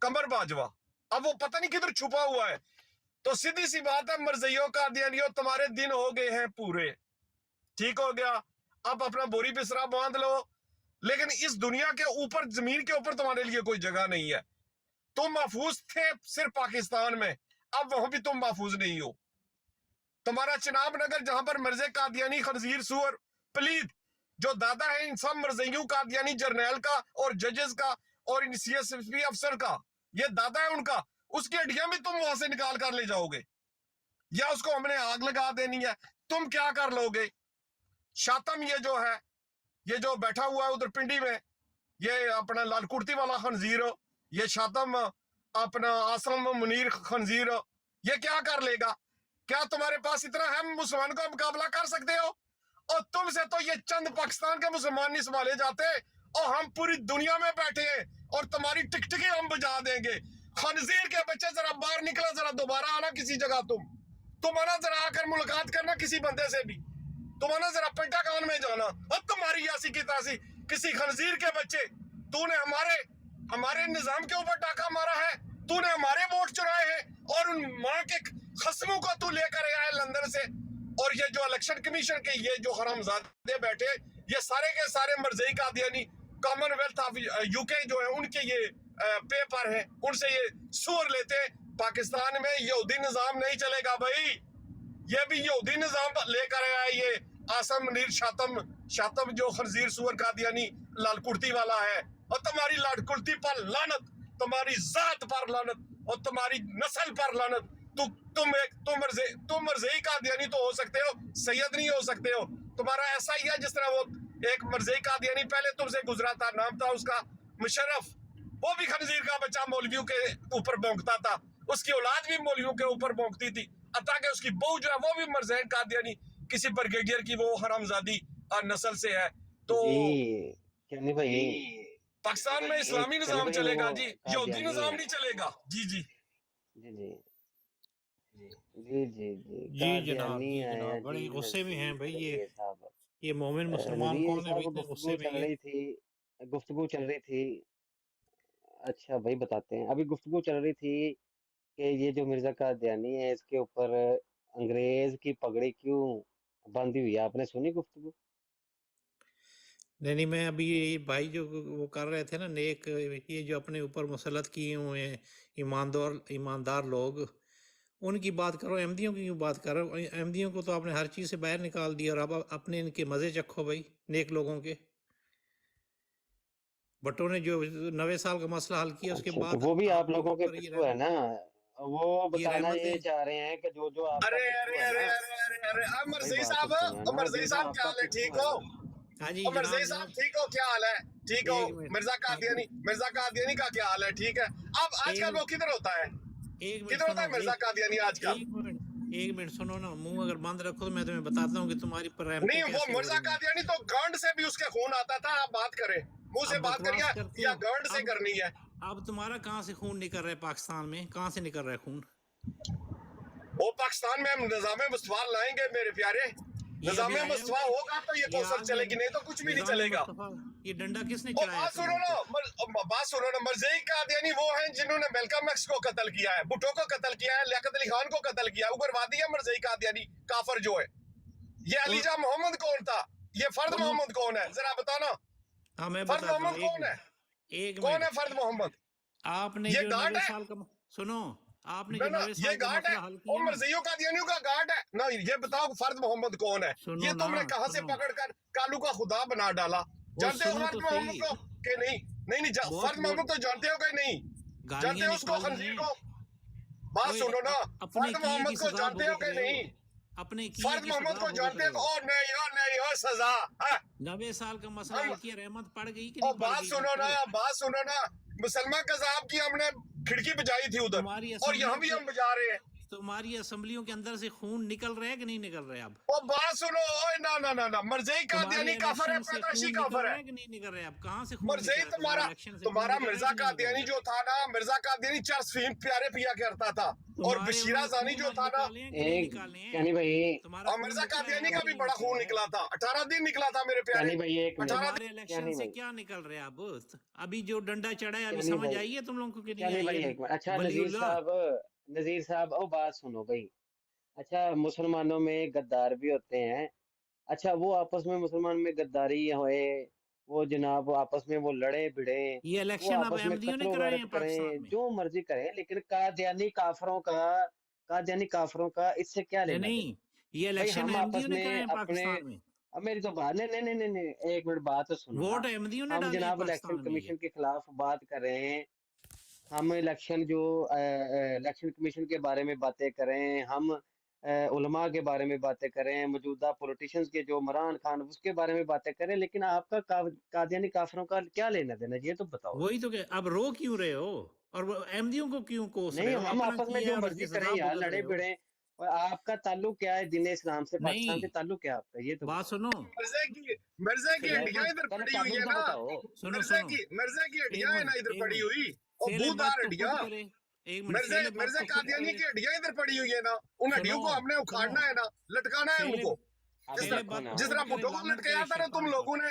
[SPEAKER 4] قمر باجوہ، اب وہ پتہ نہیں کدھر چھپا ہوا ہے۔ تو سیدھی سی بات ہے، مرزیوں قادیانیوں تمہارے دن ہو گئے ہیں پورے، ٹھیک ہو گیا، اب اپنا بوری بسرا باندھ لو، لیکن اس دنیا کے اوپر، زمین کے اوپر تمہارے لیے کوئی جگہ نہیں ہے۔ تم محفوظ تھے صرف پاکستان میں، اب وہاں بھی تم محفوظ نہیں ہو۔ تمہارا چناب نگر جہاں پر مرزے قادیانی خنزیر سور پلید جو دادا ہے ان سب مرزیوں قادیانی جرنیل کا اور ججز کا اور ان سی ایس پی افسر کا، یہ دادا ہے ان کا، اس کی ہڈیاں بھی تم وہاں سے نکال کر لے جاؤ گے، یا اس کو ہم نے آگ لگا دینی ہے، تم کیا کر لو گے؟ شاطم یہ جو ہے، یہ جو بیٹھا ہوا ہے ادھر پنڈی میں، یہ اپنا لال کرتی والا خنزیر، یہ شاطم اپنا آسم منیر خنزیر، یہ کیا کر لے گا؟ کیا تمہارے پاس اتنا ہے مسلمان کا مقابلہ کر سکتے ہو؟ اور تم سے تو یہ چند پاکستان کے مسلمان نہیں سنبھالے جاتے، اور ہم پوری دنیا میں بیٹھے ہیں اور تمہاری ٹکٹکی ہم بجا دیں گے۔ خنزیر کے بچے ذرا باہر نکلا، ذرا دوبارہ آنا کسی جگہ، تم آنا ذرا آ کر ملاقات کرنا کسی بندے سے بھی، تم آنا ذرا پینٹاگون میں جانا، اور تمہاری یاسی کی تاسی کسی خنزیر کے بچے، تو نے ہمارے ہمارے نظام کے اوپر ڈاکہ مارا ہے، تو نے ہمارے ووٹ چرائے ہیں اور ان ماں کے خصموں کو تو لے کر آیا ہے لندن سے. اور یہ جو الیکشن کمیشن کے یہ جو حرامزادے بیٹھے یہ سارے کے سارے مرزئی قادیانی commonwealth of UK جو ہے ان کے یہ پیپر ہیں، ان سے یہ سور لیتے ہیں. پاکستان میں یہودی نظام نہیں چلے گا بھائی، یہ بھی یہودی نظام لے کر آیا ہے یہ آسم منیر شاتم جو خنزیر سور قادیانی لال کرتی والا ہے. اور تمہاری لال کرتی پر لعنت، تمہاری ذات پر لعنت اور تمہاری نسل پر لعنت. تم مرزئی قادیانی تو ہو سکتے ہو، سید نہیں ہو سکتے ہو. تمہارا ایسا ہی ہے جس طرح وہ ایک مرزئی قادیانی پہلے تم سے گزرا تھا، نام تھا اس کا مشرف، وہ بھی خنزیر کا بچہ مولویوں کے اوپر بونکتا تھا، اس کی اولاد بھی مولویوں کے اوپر بونکتی تھی، حتیٰ کہ اس کی بہو جو ہے وہ بھی مرزئی قادیانی کسی بریگیڈیئر کی وہ حرامزادی نسل سے ہے. تو
[SPEAKER 2] جی کیانی بھائی
[SPEAKER 4] پاکستان میں اسلامی
[SPEAKER 2] کیانی
[SPEAKER 4] نظام
[SPEAKER 2] بھائی
[SPEAKER 4] چلے گا
[SPEAKER 2] وہ
[SPEAKER 4] جی، یہودی
[SPEAKER 2] قادیانی
[SPEAKER 4] نظام
[SPEAKER 2] ہے.
[SPEAKER 4] نہیں چلے گا. جی جی
[SPEAKER 2] جی جی جی جی جی
[SPEAKER 5] جی جناب،
[SPEAKER 2] قادیانی
[SPEAKER 5] جی
[SPEAKER 2] آیا
[SPEAKER 5] جناب، بڑے
[SPEAKER 2] جی
[SPEAKER 5] غصے میں ہیں بھائی
[SPEAKER 2] نذیر صاحب.
[SPEAKER 5] یہ مومن مسلمان
[SPEAKER 2] نذیر
[SPEAKER 5] کون ہے بھائی،
[SPEAKER 2] صاحب
[SPEAKER 5] اتنے
[SPEAKER 2] گفتگو
[SPEAKER 5] غصے میں
[SPEAKER 2] چل
[SPEAKER 5] یہ؟
[SPEAKER 2] رہی تھی، گفتگو چل رہی تھی. اچھا بھائی بتاتے ہیں. ابھی گفتگو چل رہی تھی کہ یہ جو مرزا قادیانی ہے اس کے اوپر انگریز کی پگڑی کیوں باندھی ہوئی ہے. آپ نے سنی گفتگو؟
[SPEAKER 5] نہیں میں ابھی یہ بھائی جو وہ کر رہے تھے نا نیک، یہ جو اپنے اوپر مسلط کیے ہوئے ہیں ایماندار لوگ، ان کی بات کرو. احمدیوں کی کیوں بات کرو؟ احمدیوں کو تو آپ نے ہر چیز سے باہر نکال دیا، اور اب اپنے ان کے مزے چکھو بھائی نیک لوگوں کے. بٹوں نے جو 90 سال کا مسئلہ حل کیا اس کے
[SPEAKER 2] اچھا تو
[SPEAKER 5] بعد
[SPEAKER 2] وہ بھی
[SPEAKER 5] آپ
[SPEAKER 2] آپ
[SPEAKER 5] لوگوں
[SPEAKER 2] لوگوں کے
[SPEAKER 5] پر
[SPEAKER 2] پچھو ہے نا، وہ
[SPEAKER 5] یہ
[SPEAKER 2] بتانا یہ
[SPEAKER 5] رحمتیں.
[SPEAKER 2] چاہ رہے ہیں کہ جو آپ کا
[SPEAKER 4] ارے
[SPEAKER 2] پچھو
[SPEAKER 4] ارے
[SPEAKER 2] ہے
[SPEAKER 4] ارے
[SPEAKER 2] نا.
[SPEAKER 4] ارے ارے ارے اب
[SPEAKER 2] بھائی
[SPEAKER 4] مرزئی
[SPEAKER 2] بات تو
[SPEAKER 4] صاحب،
[SPEAKER 2] سنیں نا،
[SPEAKER 4] مرزئی
[SPEAKER 2] جو
[SPEAKER 4] صاحب
[SPEAKER 2] آپ
[SPEAKER 4] کیا
[SPEAKER 2] کا
[SPEAKER 4] حال ہے؟
[SPEAKER 2] پچھو
[SPEAKER 4] ٹھیک
[SPEAKER 2] ہے
[SPEAKER 4] ہو؟
[SPEAKER 2] نا.
[SPEAKER 5] ہاں جی
[SPEAKER 4] اور
[SPEAKER 5] جناب
[SPEAKER 4] مرزئی صاحب
[SPEAKER 5] جناب،
[SPEAKER 4] ٹھیک ہو؟ کیا حال ہے؟ ٹھیک ہو؟
[SPEAKER 5] ایک منٹ
[SPEAKER 4] مرزا قادیانی، مرزا قادیانی کا کیا حال ہے؟ ٹھیک ہے. اب آج
[SPEAKER 5] ایک
[SPEAKER 4] کل وہ کدھر ہوتا ہے؟
[SPEAKER 5] ایک منٹ
[SPEAKER 4] کدھر ہوتا
[SPEAKER 5] سنو،
[SPEAKER 4] ہے مرزا قادیانی آج کل؟
[SPEAKER 5] ایک منٹ سنو نا. منہ اگر بند رکھو تو میں تمہیں بتاتا ہوں کہ تمہاری پر رحمتیں
[SPEAKER 4] نہیں، وہ
[SPEAKER 5] کیسے ہو
[SPEAKER 4] مرزا
[SPEAKER 5] رہی ہیں.
[SPEAKER 4] قادیانی تو گانڈ سے بھی اس کے خون آتا تھا. آپ بات کریں، منہ سے
[SPEAKER 5] اب
[SPEAKER 4] بات کریے
[SPEAKER 5] بکواس کرتے
[SPEAKER 4] یا
[SPEAKER 5] ہو.
[SPEAKER 4] گانڈ سے کرنی ہے؟
[SPEAKER 5] اب تمہارا کہاں سے خون نکل رہا ہے پاکستان میں؟ کہاں سے نکل رہا ہے خون؟
[SPEAKER 4] وہ پاکستان میں ہم نظام مصطفیٰ لائیں گے میرے پیارے.
[SPEAKER 5] یہ
[SPEAKER 4] نظام
[SPEAKER 5] ابھی آیا
[SPEAKER 4] مصطفیٰ ہوگا تو یہ
[SPEAKER 5] یہ آ
[SPEAKER 4] کوثر چلے
[SPEAKER 5] گیا
[SPEAKER 4] گی، نہیں تو کچھ بھی نہیں
[SPEAKER 5] نظام
[SPEAKER 4] چلے گا.
[SPEAKER 5] مصطفیٰ. یہ ڈنڈا کس نے
[SPEAKER 4] اور
[SPEAKER 5] چڑھایا
[SPEAKER 4] بات
[SPEAKER 5] تم
[SPEAKER 4] سنو
[SPEAKER 5] لوگوں
[SPEAKER 4] نا،
[SPEAKER 5] کو؟
[SPEAKER 4] بات سنو نا، مرزئی قادیانی وہ ہیں جنہوں نے میلکم ایکس کو قتل کیا ہے، بھٹو کو قتل کیا ہے، لیاقت علی خان کو قتل کیا ہے. اگروادی ہے مرزئی قادیانی کافر جو ہے. یہ علی
[SPEAKER 5] ان
[SPEAKER 4] جاں محمد کون تھا؟ یہ فرد
[SPEAKER 5] ان
[SPEAKER 4] محمد کون ہے؟ ذرا بتانا.
[SPEAKER 5] ہاں میں
[SPEAKER 4] فرد
[SPEAKER 5] بتاتا ہوں.
[SPEAKER 4] محمد کون ہے؟
[SPEAKER 5] ایک
[SPEAKER 4] کون
[SPEAKER 5] منٹ.
[SPEAKER 4] ہے فرد محمد؟
[SPEAKER 5] آپ نے
[SPEAKER 4] یہ
[SPEAKER 5] جو
[SPEAKER 4] گارڈ
[SPEAKER 5] 90
[SPEAKER 4] ہے
[SPEAKER 5] سال کا سنو، آپ نے
[SPEAKER 4] نا
[SPEAKER 5] جو
[SPEAKER 4] نا،
[SPEAKER 5] 90
[SPEAKER 4] یہ
[SPEAKER 5] سال کا
[SPEAKER 4] گارڈ ہے.
[SPEAKER 5] مسئلہ حل
[SPEAKER 4] اور
[SPEAKER 5] کیا نا.
[SPEAKER 4] مرزیوں قادیانیوں کا گارڈ ہے نا. یہ بتاؤ فرد محمد کون ہے؟
[SPEAKER 5] سنو
[SPEAKER 4] یہ
[SPEAKER 5] نا،
[SPEAKER 4] تم نے کہاں سے
[SPEAKER 5] سنو
[SPEAKER 4] پکڑ کر کالو کا خدا بنا ڈالا؟
[SPEAKER 5] وہ
[SPEAKER 4] جانتے ہو
[SPEAKER 5] سنو
[SPEAKER 4] فرد
[SPEAKER 5] تو
[SPEAKER 4] محمد
[SPEAKER 5] صحیح.
[SPEAKER 4] کو کہ نہیں؟ نہیں
[SPEAKER 5] بہت
[SPEAKER 4] فرد محمد تو جانتے ہو کہ نہیں؟ جانتے
[SPEAKER 5] گالیاں
[SPEAKER 4] ہو اس کو،
[SPEAKER 5] نکالنی
[SPEAKER 4] خنزیر
[SPEAKER 5] ہیں.
[SPEAKER 4] کو؟ بات
[SPEAKER 5] اوے
[SPEAKER 4] سنو نا،
[SPEAKER 5] اپنے
[SPEAKER 4] فرد
[SPEAKER 5] کیے کی
[SPEAKER 4] محمد کو
[SPEAKER 5] سزا
[SPEAKER 4] جانتے ہو
[SPEAKER 5] بھگت
[SPEAKER 4] کہ
[SPEAKER 5] رہے ہو.
[SPEAKER 4] نہیں؟
[SPEAKER 5] اپنے کیے
[SPEAKER 4] فرد
[SPEAKER 5] کی
[SPEAKER 4] محمد
[SPEAKER 5] سزا
[SPEAKER 4] کو
[SPEAKER 5] بھگت
[SPEAKER 4] جانتے
[SPEAKER 5] رہے
[SPEAKER 4] ہو؟
[SPEAKER 5] ہو.
[SPEAKER 4] نہیں ہو سزا.
[SPEAKER 5] 90 سال کا مسئلہ
[SPEAKER 4] ہم
[SPEAKER 5] حل کیا، رحمت پڑ گئی کہ
[SPEAKER 4] اور
[SPEAKER 5] نہیں پڑ
[SPEAKER 4] بات
[SPEAKER 5] گئی تم
[SPEAKER 4] سنو نا،
[SPEAKER 5] پر؟
[SPEAKER 4] بات سنو نا، مسلمان کذاب کی ہم نے کھڑکی بجائی تھی ادھر،
[SPEAKER 5] تمہاری
[SPEAKER 4] اور یہاں
[SPEAKER 5] اسمبلیوں
[SPEAKER 4] بھی
[SPEAKER 5] کے
[SPEAKER 4] ہم بجا رہے ہیں.
[SPEAKER 5] تمہاری اسمبلیوں کے اندر سے خون نکل رہا ہے کہ نہیں نکل رہا ہے اب؟
[SPEAKER 4] اور بات سنو، اوے نا مرزئی
[SPEAKER 5] تمہاری
[SPEAKER 4] قادیانی کافر ہے،
[SPEAKER 5] الیکشن سے
[SPEAKER 4] پیدائشی
[SPEAKER 5] خون نکل
[SPEAKER 4] کافر
[SPEAKER 5] رہا
[SPEAKER 4] ہے.
[SPEAKER 5] ہے کہ نہیں نکل رہا ہے اب؟ کہاں سے خون نکل
[SPEAKER 4] مرزئی
[SPEAKER 5] رہا ہے تمہارے الیکشن سے؟ خون
[SPEAKER 4] تمہارا
[SPEAKER 5] نکل رہا ہے
[SPEAKER 4] مرزا
[SPEAKER 5] کہ نہیں نکل
[SPEAKER 4] قادیانی
[SPEAKER 5] رہا ہے؟
[SPEAKER 4] جو تھا نا، مرزا قادیانی چرس فیم پیارے پیا کرتا تھا. اور
[SPEAKER 5] تمہارے انہوں
[SPEAKER 4] بشیرہ
[SPEAKER 5] نے
[SPEAKER 4] زانی
[SPEAKER 5] خون
[SPEAKER 4] جو تھا نا،
[SPEAKER 5] نکالے ہیں کہ نہیں
[SPEAKER 2] ایک
[SPEAKER 5] نکالے ہیں؟
[SPEAKER 2] کیانی بھائی،
[SPEAKER 5] تمہارا
[SPEAKER 4] اور
[SPEAKER 5] خون
[SPEAKER 4] مرزا
[SPEAKER 5] نکلا ہے
[SPEAKER 4] قادیانی
[SPEAKER 5] کہ
[SPEAKER 4] کا بھی
[SPEAKER 5] نہیں
[SPEAKER 4] بڑا
[SPEAKER 5] نکلا
[SPEAKER 4] خون
[SPEAKER 5] ہے؟
[SPEAKER 4] نکلا تھا. 18 دن نکلا تھا میرے پیارے.
[SPEAKER 2] کیانی بھائی ایک منٹ.
[SPEAKER 4] 18
[SPEAKER 5] تمہارے الیکشن
[SPEAKER 2] کیانی
[SPEAKER 5] سے
[SPEAKER 2] بھائی،
[SPEAKER 5] کیا نکل رہا ہے اب؟ ابھی جو ڈنڈا چڑھا ہے ابھی
[SPEAKER 2] کیانی
[SPEAKER 5] سمجھ
[SPEAKER 2] بھائی،
[SPEAKER 5] آئی ہے تم لوگوں کو کہ نہیں
[SPEAKER 2] کیانی
[SPEAKER 5] آئی
[SPEAKER 2] بھائی
[SPEAKER 5] ہے؟
[SPEAKER 2] ایک منٹ. اچھا
[SPEAKER 5] ولی اللہ.
[SPEAKER 2] نذیر صاحب او بات سنو بھائی. اچھا مسلمانوں میں غدار بھی ہوتے ہیں. اچھا وہ آپس میں مسلمان میں غداری ہوئے، وہ جناب آپس میں وہ لڑے بھڑے،
[SPEAKER 5] یہ
[SPEAKER 2] وہ
[SPEAKER 5] الیکشن اب
[SPEAKER 2] آپس میں
[SPEAKER 5] احمدیوں
[SPEAKER 2] قتل
[SPEAKER 5] نے
[SPEAKER 2] و
[SPEAKER 5] کرائے
[SPEAKER 2] غارت
[SPEAKER 5] ہیں
[SPEAKER 2] کریں،
[SPEAKER 5] پاکستان میں؟
[SPEAKER 2] جو مرضی کریں، لیکن قادیانی کافروں کا اس سے کیا
[SPEAKER 5] نہیں
[SPEAKER 2] لینا دینا؟
[SPEAKER 5] نہیں، یہ
[SPEAKER 2] بھائی
[SPEAKER 5] الیکشن
[SPEAKER 2] ہم
[SPEAKER 5] احمدیوں
[SPEAKER 2] آپس
[SPEAKER 5] نے
[SPEAKER 2] میں
[SPEAKER 5] کرائے ہیں
[SPEAKER 2] اپنے،
[SPEAKER 5] پاکستان میں.
[SPEAKER 2] اب میری تو بات نہیں، ایک منٹ بات تو سنو نا.
[SPEAKER 5] ووٹ احمدیوں نے
[SPEAKER 2] ہم
[SPEAKER 5] ڈالے ہیں
[SPEAKER 2] جناب الیکشن
[SPEAKER 5] پاکستان میں. یہ
[SPEAKER 2] کمیشن کے خلاف بات کر رہے ہیں، ہم الیکشن کمیشن کے بارے میں باتیں کریں، ہم علماء کے بارے میں باتیں کریں، موجودہ پولیٹیشنز کے جو عمران خان اس کے بارے میں باتیں کریں، لیکن آپ کا قادیانی کافروں کا کیا لینا دینا؟ یہ تو بتاؤ.
[SPEAKER 5] وہی تو کہ اب رو کیوں رہے ہو اور وہ احمدیوں کو کیوں کوس رہے
[SPEAKER 2] نہیں
[SPEAKER 5] ہو؟
[SPEAKER 2] ہم
[SPEAKER 5] اپنا
[SPEAKER 2] آپس میں
[SPEAKER 5] کیا
[SPEAKER 2] جو
[SPEAKER 5] ہے اور اس
[SPEAKER 2] مرضی
[SPEAKER 5] کی
[SPEAKER 2] کریں
[SPEAKER 5] سزا
[SPEAKER 2] یار،
[SPEAKER 5] بھگت
[SPEAKER 2] لڑے
[SPEAKER 5] رہے ہو.
[SPEAKER 2] بڑے. اور آپ کا تعلق کیا ہے دین اسلام سے؟ پاکستان سے
[SPEAKER 5] نہیں
[SPEAKER 2] تعلق کیا آپ کا؟ یہ تو
[SPEAKER 5] بات
[SPEAKER 2] بتاؤ.
[SPEAKER 5] سنو،
[SPEAKER 4] مرزے کی ہڈیاں ادھر
[SPEAKER 2] پہلے
[SPEAKER 4] پڑی ہوئی ہے
[SPEAKER 2] تعلق تو
[SPEAKER 4] نا.
[SPEAKER 2] بتاؤ.
[SPEAKER 5] سنو سنو،
[SPEAKER 4] مرزے کی
[SPEAKER 5] ایک
[SPEAKER 4] ہڈیاں ہیں نا
[SPEAKER 5] منٹ
[SPEAKER 4] ادھر
[SPEAKER 5] ایک
[SPEAKER 4] پڑی
[SPEAKER 5] منٹ.
[SPEAKER 4] ہوئی، اور
[SPEAKER 5] فعل
[SPEAKER 4] بودار
[SPEAKER 5] بات تو
[SPEAKER 4] ہڈیاں.
[SPEAKER 5] خود کرے. ایک منٹ، فعل بات
[SPEAKER 4] مرزا
[SPEAKER 5] تو خود
[SPEAKER 4] قادیانی
[SPEAKER 5] کرے.
[SPEAKER 4] کی ہڈیاں ادھر پڑی ہوئی ہے نا، ان ہڈیوں
[SPEAKER 5] سنو
[SPEAKER 4] کو ہم نے
[SPEAKER 5] سنو،
[SPEAKER 4] اکھاڑنا ہے نا، لٹکانا ہے ان
[SPEAKER 5] فعل
[SPEAKER 4] کو.
[SPEAKER 2] اب
[SPEAKER 4] جس
[SPEAKER 5] فعل
[SPEAKER 2] دیکھو
[SPEAKER 5] بات
[SPEAKER 2] نا،
[SPEAKER 5] تو
[SPEAKER 4] طرح
[SPEAKER 5] خود کرے.
[SPEAKER 4] بھٹو کو
[SPEAKER 5] لعنت
[SPEAKER 4] لٹکایا
[SPEAKER 5] کرے
[SPEAKER 4] تھا نا تم
[SPEAKER 5] شیطان پر.
[SPEAKER 4] لوگوں نے،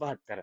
[SPEAKER 2] 72।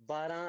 [SPEAKER 2] 12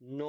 [SPEAKER 2] 9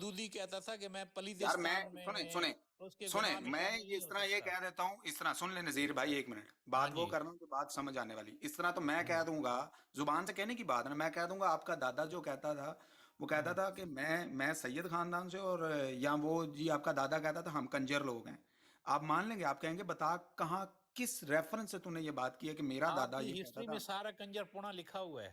[SPEAKER 5] مودودی کہتا تھا کہ میں
[SPEAKER 6] یار
[SPEAKER 5] پلیدستان
[SPEAKER 6] میں
[SPEAKER 5] میں
[SPEAKER 6] سنیں
[SPEAKER 5] اس کے
[SPEAKER 6] سنیں
[SPEAKER 5] گناہ میں
[SPEAKER 6] میں
[SPEAKER 5] شامل نہیں
[SPEAKER 6] اس
[SPEAKER 5] ہو
[SPEAKER 6] طرح یہ
[SPEAKER 5] سکتا.
[SPEAKER 6] کہہ دیتا ہوں، اس طرح سن لیں نذیر بھائی ایک منٹ،
[SPEAKER 5] ہاں
[SPEAKER 6] بات وہ
[SPEAKER 5] جی.
[SPEAKER 6] کر رہا ہوں کہ بات سمجھ آنے والی. اس طرح تو میں کہہ دوں گا، زبان سے کہنے کی بات ہے نا، میں کہہ دوں گا آپ کا دادا جو کہتا تھا وہ کہتا تھا کہ میں سید خاندان سے، اور یا وہ جی آپ کا دادا کہتا تھا ہم کنجر لوگ ہیں. آپ مان لیں گے؟ آپ کہیں گے بتا کہاں کس ریفرنس سے تو نے یہ بات کی ہے کہ میرا
[SPEAKER 5] آپ
[SPEAKER 6] دادا
[SPEAKER 5] کی
[SPEAKER 6] یہ کہتا
[SPEAKER 5] ہسٹری
[SPEAKER 6] تھا.
[SPEAKER 5] میں سارا کنجر پونا لکھا ہوا ہے.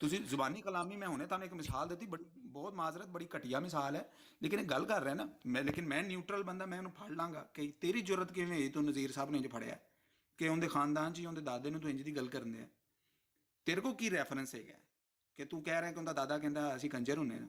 [SPEAKER 6] ਤੁਸੀਂ ਜ਼ੁਬਾਨੀ ਕਲਾਮੀ ਮੈਂ ਹੁਣੇ ਤੁਹਾਨੂੰ ਇੱਕ ਮਿਸਾਲ ਦਿੱਤੀ, ਬੜੀ ਬਹੁਤ ਮਾਜ਼ਰਤ, ਬੜੀ ਘਟੀਆ ਮਿਸਾਲ ਹੈ, ਲੇਕਿਨ ਇਹ ਗੱਲ ਕਰ ਰਿਹਾ ਨਾ ਮੈਂ, ਲੇਕਿਨ ਮੈਂ ਨਿਊਟਰਲ ਬੰਦਾ, ਮੈਂ ਉਹਨੂੰ ਫੜ ਲਾਂਗਾ ਕਿ ਤੇਰੀ ਜ਼ਰੂਰਤ ਕਿਵੇਂ ਹੋਈ ਤੂੰ ਨਜ਼ੀਰ ਸਾਹਿਬ ਨੂੰ ਇੰਜ ਫੜਿਆ ਕਿ ਉਹਦੇ ਖਾਨਦਾਨ 'ਚ ਹੀ ਉਹਦੇ ਦਾਦੇ ਨੂੰ ਤੂੰ ਇੰਜ ਦੀ ਗੱਲ ਕਰਨ ਦਿਆ। ਤੇਰੇ ਕੋਲ ਕੀ ਰੈਫਰੈਂਸ ਹੈਗਾ ਕਿ ਤੂੰ ਕਹਿ ਰਿਹਾ ਕਿ ਉਹਦਾ ਦਾਦਾ ਕਹਿੰਦਾ ਅਸੀਂ ਕੰਜਰ ਹੁੰਨੇ ਨਾ?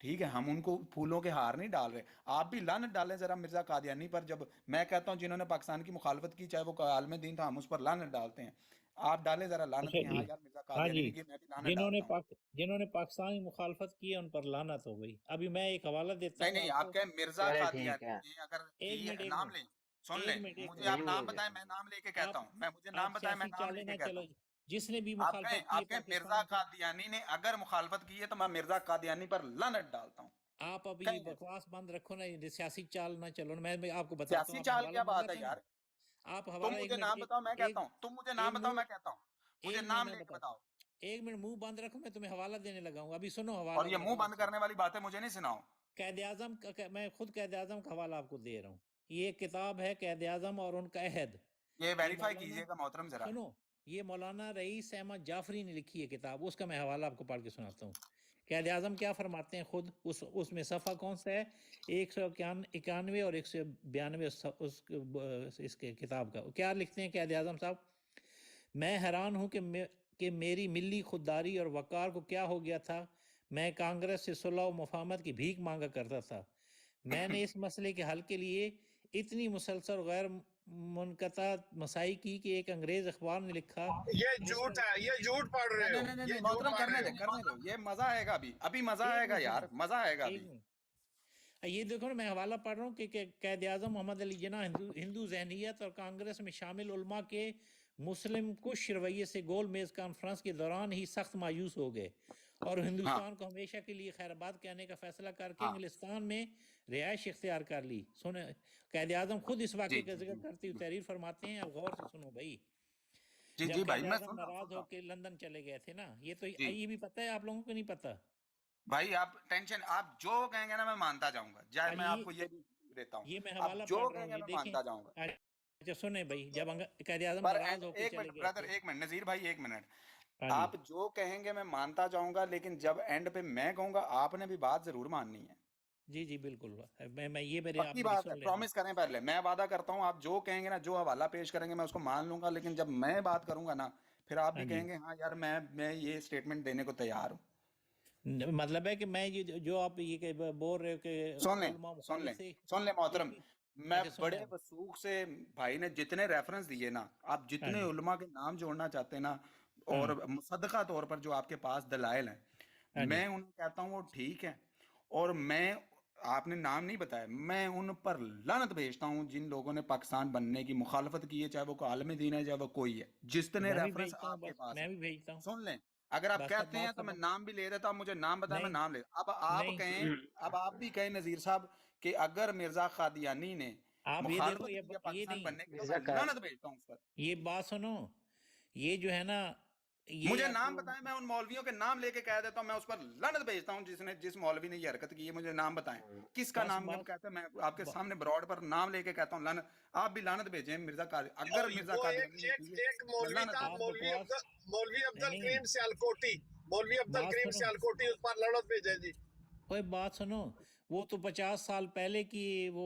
[SPEAKER 6] ٹھیک ہے، ہم ان کو پھولوں کے ہار نہیں ڈال رہے. آپ بھی لعنت ڈالیں ذرا مرزا قادیانی پر. جب میں کہتا ہوں جنہوں نے پاکستان کی مخالفت کی چاہے وہ عالم دین تھا، ہم اس پر لعنت ڈالتے ہیں. آپ ڈالیں ذرا لعنت
[SPEAKER 5] اچھا
[SPEAKER 6] کہ
[SPEAKER 5] جی،
[SPEAKER 6] ہاں یار مرزا
[SPEAKER 5] ہاں
[SPEAKER 6] قادیانی
[SPEAKER 5] جی،
[SPEAKER 6] نے کی، میں بھی لعنت ڈالتا ہوں.
[SPEAKER 5] جنہوں نے پاکستان کی مخالفت کی ان پر لعنت ہو گئی. ابھی میں ایک حوالہ دیتا
[SPEAKER 6] نہیں
[SPEAKER 5] ہوں
[SPEAKER 6] نہیں،
[SPEAKER 5] آپ
[SPEAKER 6] آپ
[SPEAKER 5] کو.
[SPEAKER 6] کہیں مرزا
[SPEAKER 2] چلے ٹھیک
[SPEAKER 6] قادیانی
[SPEAKER 2] ہے،
[SPEAKER 6] نے اگر
[SPEAKER 5] ایک
[SPEAKER 6] کی
[SPEAKER 5] منٹ ایک
[SPEAKER 6] نام
[SPEAKER 5] منٹ
[SPEAKER 6] لیں، سن
[SPEAKER 5] ایک
[SPEAKER 6] لیں،
[SPEAKER 5] منٹ ایک
[SPEAKER 6] مجھے
[SPEAKER 5] منٹ
[SPEAKER 6] آپ
[SPEAKER 2] نہیں
[SPEAKER 6] نام
[SPEAKER 2] ہو گیا.
[SPEAKER 6] بتائیں، میں نام لے کے کہتا
[SPEAKER 5] آپ
[SPEAKER 6] ہوں. میں مجھے
[SPEAKER 5] آپ
[SPEAKER 6] نام بتائیں، میں
[SPEAKER 5] سیاسی
[SPEAKER 6] نام لے
[SPEAKER 5] چالیں
[SPEAKER 6] کے
[SPEAKER 5] نہ
[SPEAKER 6] کہتا
[SPEAKER 5] چلو.
[SPEAKER 6] ہوں.
[SPEAKER 5] جس نے بھی
[SPEAKER 6] آپ کہیں
[SPEAKER 5] مخالفت کی ہے
[SPEAKER 6] مرزا
[SPEAKER 5] پاکستان کی،
[SPEAKER 6] قادیانی نے اگر مخالفت کی ہے تو میں مرزا قادیانی پر لعنت ڈالتا ہوں.
[SPEAKER 5] آپ ابھی یہ
[SPEAKER 6] کہیں ایسے
[SPEAKER 5] بکواس بند رکھو نا، یہ سیاسی چال نہ چلو. میں آپ کو بتاتا ہوں.
[SPEAKER 6] سیاسی
[SPEAKER 5] آپ نے
[SPEAKER 6] چال
[SPEAKER 5] حوالہ
[SPEAKER 6] کیا
[SPEAKER 5] مانگا
[SPEAKER 6] بات ہے
[SPEAKER 5] تھا نا.
[SPEAKER 6] یار؟
[SPEAKER 5] آپ
[SPEAKER 6] تم
[SPEAKER 5] حوالہ ایک
[SPEAKER 6] مجھے
[SPEAKER 5] منٹ
[SPEAKER 6] نام بتاؤ، میں کہتا ہوں. تم مجھے نام بتاؤ، میں کہتا ہوں. مجھے
[SPEAKER 5] ایک منٹ
[SPEAKER 6] نام
[SPEAKER 5] میں
[SPEAKER 6] لے کے
[SPEAKER 5] بتا.
[SPEAKER 6] بتاؤ.
[SPEAKER 5] ایک منٹ منہ بند رکھو، میں تمہیں حوالہ دینے لگا ہوں. ابھی سنو
[SPEAKER 6] اور
[SPEAKER 5] حوالہ
[SPEAKER 6] یہ
[SPEAKER 5] ذرا
[SPEAKER 6] منہ
[SPEAKER 5] غور
[SPEAKER 6] بند
[SPEAKER 5] سے.
[SPEAKER 6] کرنے والی باتیں مجھے نہیں سناؤ.
[SPEAKER 5] قید اعظم میں خود قید اعظم کا حوالہ آپ کو دے رہا ہوں. یہ ایک کتاب ہے قید اعظم اور ان کا عہد.
[SPEAKER 6] یہ
[SPEAKER 5] یہ
[SPEAKER 6] ویریفائی
[SPEAKER 5] مولانا،
[SPEAKER 6] کیجئے گا محترم ذرا.
[SPEAKER 5] سنو، یہ مولانا رئیس احمد جعفری نے لکھی ہے کتاب. اس کا میں حوالہ آپ کو پڑھ کے سناتا ہوں. قید اعظم کیا فرماتے ہیں خود. اس میں صفحہ کون سا ہے؟ 191 اور 192 اس کے کتاب کا. کیا لکھتے ہیں قید اعظم صاحب؟ میں حیران ہوں کہ میری ملی خودداری اور وقار کو کیا ہو گیا تھا. میں کانگریس سے صلح و مفاہمت کی بھیک مانگا کرتا تھا. میں نے اس مسئلے کے حل کے لیے اتنی مسلسل غیر منقطع مساعی کی کہ ایک انگریز اخبار نے لکھا
[SPEAKER 4] یہ
[SPEAKER 5] جس
[SPEAKER 4] جھوٹ
[SPEAKER 5] میں
[SPEAKER 4] ہے، یہ جھوٹ پڑھ رہے
[SPEAKER 6] نہیں
[SPEAKER 4] ہو،
[SPEAKER 6] نہیں نہیں
[SPEAKER 4] یہ
[SPEAKER 6] نہیں،
[SPEAKER 4] جھوٹ
[SPEAKER 6] محترم
[SPEAKER 4] پڑھ
[SPEAKER 6] کرنے
[SPEAKER 4] رہے
[SPEAKER 6] دیں،
[SPEAKER 4] ہو.
[SPEAKER 6] کرنے دیں. یہ مزہ آئے گا ابھی مزہ
[SPEAKER 5] ایک
[SPEAKER 6] آئے گا
[SPEAKER 5] منٹ
[SPEAKER 6] یار،
[SPEAKER 5] سنیں،
[SPEAKER 6] مزہ آئے گا
[SPEAKER 5] ایک
[SPEAKER 6] ابھی.
[SPEAKER 5] منٹ. یہ دیکھو نا، میں حوالہ پڑھ رہا ہوں کہ قید اعظم محمد علی جناح ہندو ذہنیت اور کانگریس میں شامل علماء کے مسلم کش رویے سے گول میز کانفرنس کے دوران ہی سخت مایوس ہو گئے اور
[SPEAKER 6] ہاں
[SPEAKER 5] ہندوستان کو ہمیشہ کے لیے خیر آباد کہنے کا فیصلہ کر کے
[SPEAKER 6] ہاں،
[SPEAKER 5] انگلستان میں رہائش اختیار کر لی. سنیں، قید اعظم خود اس واقعے
[SPEAKER 6] جی
[SPEAKER 5] کا
[SPEAKER 6] جی
[SPEAKER 5] ذکر
[SPEAKER 6] جی
[SPEAKER 5] کرتے ہوئے تحریر فرماتے ہیں. اب غور سے سنو بھائی.
[SPEAKER 6] جی
[SPEAKER 5] جب
[SPEAKER 6] جی بھائی،
[SPEAKER 5] قید
[SPEAKER 6] میں
[SPEAKER 5] اعظم
[SPEAKER 6] سن رہا ہوں،
[SPEAKER 5] ناراض
[SPEAKER 6] سن رہا
[SPEAKER 5] ہو
[SPEAKER 6] ہوں.
[SPEAKER 5] کے لندن چلے گئے تھے نا،
[SPEAKER 6] جی
[SPEAKER 5] یہ بھی پتہ ہے آپ لوگوں کو؟ نہیں پتہ.
[SPEAKER 6] بھائی، آپ ٹینشن، آپ جو کہیں گے نا میں مانتا جاؤں گا. جائے میں آپ
[SPEAKER 5] یہ
[SPEAKER 6] کو یہ بھی دیتا ہوں،
[SPEAKER 5] یہ میں
[SPEAKER 6] آپ
[SPEAKER 5] حوالہ
[SPEAKER 6] جو
[SPEAKER 5] پڑھ رہا
[SPEAKER 6] کہیں
[SPEAKER 5] ہوں،
[SPEAKER 6] گے
[SPEAKER 5] یہ
[SPEAKER 6] میں
[SPEAKER 5] دیکھیں.
[SPEAKER 6] مانتا جاؤں گا.
[SPEAKER 5] اچھا سنیں بھائی، جب قید اعظم
[SPEAKER 6] پر
[SPEAKER 5] ناراض ہو کے
[SPEAKER 6] ایک
[SPEAKER 5] چلے
[SPEAKER 6] منٹ
[SPEAKER 5] گئے
[SPEAKER 6] بردر،
[SPEAKER 5] تھے.
[SPEAKER 6] ایک منٹ نذیر بھائی، ایک منٹ.
[SPEAKER 5] ہاں جی،
[SPEAKER 6] آپ جو کہیں گے میں مانتا جاؤں گا، لیکن جب اینڈ پہ میں کہوں گا آپ نے بھی بات ضرور ماننی ہے.
[SPEAKER 5] جی جی بالکل. میں یہ آپ
[SPEAKER 6] پکی
[SPEAKER 5] میری
[SPEAKER 6] بات ہے،
[SPEAKER 5] سن لینا.
[SPEAKER 6] پرومس کریں پہلے. میں وعدہ کرتا ہوں آپ جو کہیں گے نا، جو حوالہ پیش کریں گے میں اس کو مان لوں گا، لیکن جب میں بات کروں گا نا پھر آپ
[SPEAKER 5] ہاں
[SPEAKER 6] بھی
[SPEAKER 5] جی،
[SPEAKER 6] کہیں گے ہاں یار میں یہ سٹیٹمنٹ دینے کو تیار ہوں.
[SPEAKER 5] مطلب ہے کہ میں یہ جو آپ یہ کہ بول رہے ہو کہ
[SPEAKER 6] سن لیں،
[SPEAKER 5] علماء
[SPEAKER 6] سن لیں،
[SPEAKER 5] مخالف تھے،
[SPEAKER 6] سن لیں
[SPEAKER 5] یہ
[SPEAKER 6] محترم.
[SPEAKER 5] بھی.
[SPEAKER 6] میں
[SPEAKER 5] اچھا سنیں
[SPEAKER 6] بڑے
[SPEAKER 5] آپ.
[SPEAKER 6] وثوق سے بھائی نے جتنے ریفرنس دیے نا، آپ
[SPEAKER 5] ہاں
[SPEAKER 6] جتنے
[SPEAKER 5] جی،
[SPEAKER 6] علماء کے نام جوڑنا چاہتے ہیں نا، اور
[SPEAKER 5] ہاں
[SPEAKER 6] مصدقہ طور پر جو آپ کے پاس دلائل ہیں،
[SPEAKER 5] ہاں جی،
[SPEAKER 6] میں انہیں کہتا ہوں وہ ٹھیک ہے. اور میں، آپ نے نام نہیں بتایا، میں ان پر لعنت بھیجتا ہوں جن لوگوں نے پاکستان بننے کی مخالفت کی ہے، چاہے وہ کوئی عالم دین ہے، چاہے وہ کوئی ہے. جتنے
[SPEAKER 5] میں بھی
[SPEAKER 6] ریفرنس
[SPEAKER 5] بھیجتا ہوں.
[SPEAKER 6] آپ کے
[SPEAKER 5] بس
[SPEAKER 6] پاس
[SPEAKER 5] میں
[SPEAKER 6] ہیں،
[SPEAKER 5] بھی بھیجتا ہوں.
[SPEAKER 6] سن لیں. اگر آپ
[SPEAKER 5] بس اب
[SPEAKER 6] کہتے ہیں
[SPEAKER 5] بات
[SPEAKER 6] تو میں
[SPEAKER 5] ختم.
[SPEAKER 6] نام بھی لے دیتا ہوں، مجھے نام بتائیں میں
[SPEAKER 5] نہیں
[SPEAKER 6] نام لے. اب آپ
[SPEAKER 5] نہیں،
[SPEAKER 6] کہیں، اب آپ بھی کہیں نذیر صاحب کہ اگر مرزا قادیانی نے
[SPEAKER 5] آپ یہ دیکھو،
[SPEAKER 6] مخالفت کی ہے
[SPEAKER 5] یہ
[SPEAKER 6] پاکستان
[SPEAKER 5] نہیں،
[SPEAKER 6] بننے کی تو میں
[SPEAKER 2] مرزا کا
[SPEAKER 6] لعنت بھیجتا ہوں اس پر.
[SPEAKER 5] یہ بات سنو. یہ جو ہے نا، یہ
[SPEAKER 6] مجھے
[SPEAKER 5] آپ
[SPEAKER 6] نام
[SPEAKER 5] کو
[SPEAKER 6] بتائیں، میں ان مولویوں کے نام لے کے کہہ دیتا ہوں، میں اس پر لعنت بھیجتا ہوں جس مولوی نے یہ حرکت کی ہے. مجھے نام بتائیں کس کا
[SPEAKER 5] بس
[SPEAKER 6] نام جب کہتا ہے، میں آپ کے
[SPEAKER 5] ب-
[SPEAKER 6] سامنے براڈ پر نام لے کے کہتا ہوں لعنت. آپ بھی لعنت بھیجیں مرزا اگر مرزا
[SPEAKER 4] وہ
[SPEAKER 6] قادیانی نے کی ہے
[SPEAKER 4] ایک
[SPEAKER 6] میں
[SPEAKER 4] مولوی
[SPEAKER 6] لعنت
[SPEAKER 4] تھا،
[SPEAKER 5] آپ
[SPEAKER 6] بھیجتا ہوں.
[SPEAKER 5] بکواس.
[SPEAKER 4] مولوی عبد
[SPEAKER 5] نہیں
[SPEAKER 4] الکریم سیالکوٹی، مولوی عبد
[SPEAKER 5] بات
[SPEAKER 4] الکریم
[SPEAKER 5] سنو،
[SPEAKER 4] سیالکوٹی، اس پر لڑت بھیجے جی.
[SPEAKER 5] کوئی بات سنو. وہ تو 50 سال پہلے کی وہ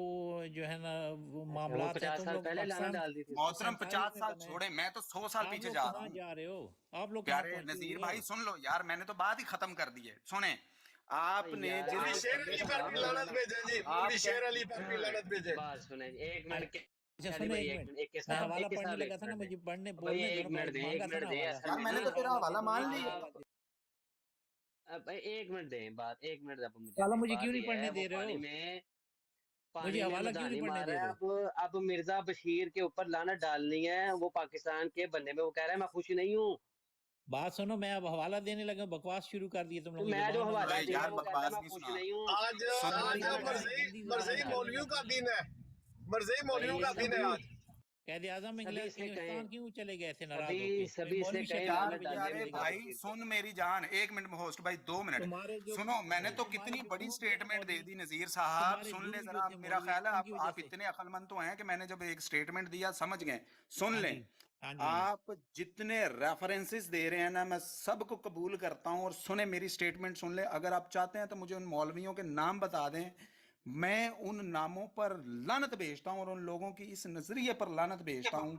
[SPEAKER 5] جو ہے نا وہ
[SPEAKER 2] اچھا، وہ
[SPEAKER 5] معاملات ہیں.
[SPEAKER 2] 50
[SPEAKER 5] تم
[SPEAKER 2] سال
[SPEAKER 5] لوگ
[SPEAKER 2] پہلے لعنت
[SPEAKER 5] پاکستان
[SPEAKER 2] ڈال دی تھی اس پہ.
[SPEAKER 6] محترم
[SPEAKER 5] 47
[SPEAKER 6] 50
[SPEAKER 5] میں
[SPEAKER 6] سال
[SPEAKER 5] بنے.
[SPEAKER 6] چھوڑے، میں تو 100 سال
[SPEAKER 5] آپ
[SPEAKER 6] پیچھے
[SPEAKER 5] لوگ
[SPEAKER 6] جا رہا
[SPEAKER 5] کہاں
[SPEAKER 6] ہوں.
[SPEAKER 5] جا رہے ہو؟ آپ لوگ کہاں
[SPEAKER 6] پیارے
[SPEAKER 5] پہنچے
[SPEAKER 6] نذیر
[SPEAKER 5] ہوئے
[SPEAKER 6] بھائی
[SPEAKER 5] ہو؟
[SPEAKER 6] سن لو یار، میں نے تو بات ہی ختم کر دی ہے. سنیں، آپ نے
[SPEAKER 2] یار
[SPEAKER 4] مولوی
[SPEAKER 2] آپ
[SPEAKER 4] شیر
[SPEAKER 2] سمجھے
[SPEAKER 4] علی
[SPEAKER 2] تو
[SPEAKER 4] پر
[SPEAKER 2] بات
[SPEAKER 4] بھی
[SPEAKER 2] کرو
[SPEAKER 4] لعنت
[SPEAKER 2] نا.
[SPEAKER 4] بھیجے جی،
[SPEAKER 6] آپ
[SPEAKER 4] مولوی شیر علی پر بھی لعنت بھیجے.
[SPEAKER 2] بات سنیں جی، ایک منٹ کے
[SPEAKER 5] اچھا
[SPEAKER 2] علی
[SPEAKER 5] سنیں،
[SPEAKER 2] بھائی،
[SPEAKER 5] ایک
[SPEAKER 2] ایک
[SPEAKER 5] منٹ.
[SPEAKER 2] منٹ، ایک کے
[SPEAKER 5] میں
[SPEAKER 2] صاحب،
[SPEAKER 5] حوالہ
[SPEAKER 2] ایک کے
[SPEAKER 5] پڑھنے
[SPEAKER 2] صاحب، ایک
[SPEAKER 5] لگا تھا نا،
[SPEAKER 2] منٹ دیں
[SPEAKER 5] مجھے پڑھنے
[SPEAKER 2] بھائی،
[SPEAKER 5] بولنے دو
[SPEAKER 2] ایک
[SPEAKER 5] نا.
[SPEAKER 2] منٹ دیں، ایک
[SPEAKER 5] مانگا تھا
[SPEAKER 2] منٹ
[SPEAKER 5] نا
[SPEAKER 2] دیں.
[SPEAKER 5] حوالہ.
[SPEAKER 2] اصل
[SPEAKER 6] یار
[SPEAKER 2] میں
[SPEAKER 6] میں نے
[SPEAKER 2] نا
[SPEAKER 6] تو تیرا حوالہ مان
[SPEAKER 5] مجھے
[SPEAKER 6] لیا.
[SPEAKER 2] بھائی ایک منٹ دیں، بات ایک منٹ اب مجھے
[SPEAKER 5] حوالہ
[SPEAKER 2] دیں.
[SPEAKER 5] مجھے کیوں
[SPEAKER 2] بات
[SPEAKER 5] نہیں
[SPEAKER 2] یہ ہے،
[SPEAKER 5] پڑھنے
[SPEAKER 2] وہ
[SPEAKER 5] دے رہے ہو؟ مجھے
[SPEAKER 2] پانی میں
[SPEAKER 5] حوالہ کیوں
[SPEAKER 2] مدانی
[SPEAKER 5] نہیں پڑھنے
[SPEAKER 2] مار
[SPEAKER 5] دے
[SPEAKER 2] رہا
[SPEAKER 5] رہے ہو؟
[SPEAKER 2] ہے. اب مرزا بشیر کے اوپر لعنت ڈالنی ہے. وہ پاکستان کے بننے میں وہ کہہ رہا ہے میں خوش نہیں ہوں.
[SPEAKER 5] بات سنو، میں اب حوالہ دینے لگا ہوں. بکواس شروع کر دی تم
[SPEAKER 2] تو
[SPEAKER 5] لوگوں نے،
[SPEAKER 2] میں جو
[SPEAKER 5] زبان بند
[SPEAKER 2] حوالہ
[SPEAKER 5] رکھو.
[SPEAKER 2] دیا
[SPEAKER 6] یار
[SPEAKER 2] وہ کہتا ہے
[SPEAKER 6] بکواس
[SPEAKER 2] میں
[SPEAKER 6] نہیں
[SPEAKER 2] خوش
[SPEAKER 6] سنا.
[SPEAKER 2] نہیں ہوں.
[SPEAKER 4] آج
[SPEAKER 6] سنیں
[SPEAKER 5] تمہاری
[SPEAKER 6] میری
[SPEAKER 4] آج
[SPEAKER 5] زبان
[SPEAKER 6] بات.
[SPEAKER 5] ہے،
[SPEAKER 4] مرزئی
[SPEAKER 5] گندی زبان
[SPEAKER 4] مرزئی
[SPEAKER 5] ہے
[SPEAKER 2] چلو
[SPEAKER 4] مولویوں
[SPEAKER 5] تمہاری.
[SPEAKER 4] کا دن ہے، مرزئی مولویوں
[SPEAKER 2] بھائی
[SPEAKER 4] کا دن ہے
[SPEAKER 2] سبھی
[SPEAKER 4] آج.
[SPEAKER 5] قید اعظم
[SPEAKER 2] سبھی سے کہیں،
[SPEAKER 5] انگلستان کیوں چلے گئے تھے ناراض ہو
[SPEAKER 2] سبھی
[SPEAKER 5] کے؟ کوئی
[SPEAKER 2] سبھی سے
[SPEAKER 5] مولوی
[SPEAKER 2] کہیں
[SPEAKER 5] شفیع
[SPEAKER 6] یار
[SPEAKER 5] صاحب
[SPEAKER 2] لعنت
[SPEAKER 5] بھیجو
[SPEAKER 2] ڈالے
[SPEAKER 6] پیارے
[SPEAKER 5] میرے
[SPEAKER 2] مرزا
[SPEAKER 5] پاس.
[SPEAKER 6] بھائی
[SPEAKER 2] بشیر پہ.
[SPEAKER 6] سن میری جان، ایک منٹ ہوسٹ بھائی 2 منٹ
[SPEAKER 5] تمہارے جو
[SPEAKER 6] سنو. میں نے تو
[SPEAKER 5] تمہارے
[SPEAKER 6] کتنی
[SPEAKER 5] جو
[SPEAKER 6] بڑی
[SPEAKER 5] گرو تھے نا
[SPEAKER 6] سٹیٹمنٹ دے
[SPEAKER 5] مولوی،
[SPEAKER 6] دی نذیر صاحب.
[SPEAKER 5] تمہارے
[SPEAKER 6] سن لے
[SPEAKER 5] گرو جو
[SPEAKER 6] ذرا،
[SPEAKER 5] تھے
[SPEAKER 6] میرا
[SPEAKER 5] مولوی،
[SPEAKER 6] خیال ہے
[SPEAKER 5] ان کی وجہ
[SPEAKER 6] آپ
[SPEAKER 5] سے.
[SPEAKER 6] اتنے عقل مند تو ہیں کہ میں نے جب ایک سٹیٹمنٹ دیا سمجھ گئے. سن
[SPEAKER 5] ہاں
[SPEAKER 6] لیں،
[SPEAKER 5] جی، ہاں جی،
[SPEAKER 6] آپ جتنے ریفرنسز دے رہے ہیں نا میں سب کو قبول کرتا ہوں. اور سنیں میری سٹیٹمنٹ سن لیں. اگر آپ چاہتے ہیں تو مجھے ان مولویوں کے نام بتا دیں، میں ان ناموں پر لعنت بھیجتا ہوں اور ان لوگوں کی اس نظریے پر لعنت بھیجتا ہوں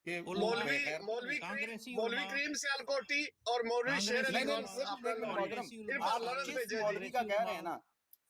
[SPEAKER 6] کہ وہ
[SPEAKER 5] علماء،
[SPEAKER 4] مولوی
[SPEAKER 6] بغیر.
[SPEAKER 5] کانگریسی
[SPEAKER 4] مولوی
[SPEAKER 5] علماء،
[SPEAKER 4] کریم سیالکوٹی اور مولوی شیر
[SPEAKER 5] کانگریسی
[SPEAKER 4] علی
[SPEAKER 6] نہیں نہیں
[SPEAKER 4] خان
[SPEAKER 5] علماء،
[SPEAKER 6] نہیں، ایک
[SPEAKER 4] اپنے
[SPEAKER 6] منٹ
[SPEAKER 4] مولوی،
[SPEAKER 6] محترم،
[SPEAKER 5] کانگریسی
[SPEAKER 4] ان
[SPEAKER 5] علماء
[SPEAKER 4] پر
[SPEAKER 6] آپ
[SPEAKER 5] سارے،
[SPEAKER 4] لعنت
[SPEAKER 6] جس
[SPEAKER 4] بھیجے جی.
[SPEAKER 6] مولوی کا
[SPEAKER 5] کانگریسی
[SPEAKER 6] کہہ رہے ہیں
[SPEAKER 5] علماء.
[SPEAKER 6] نا،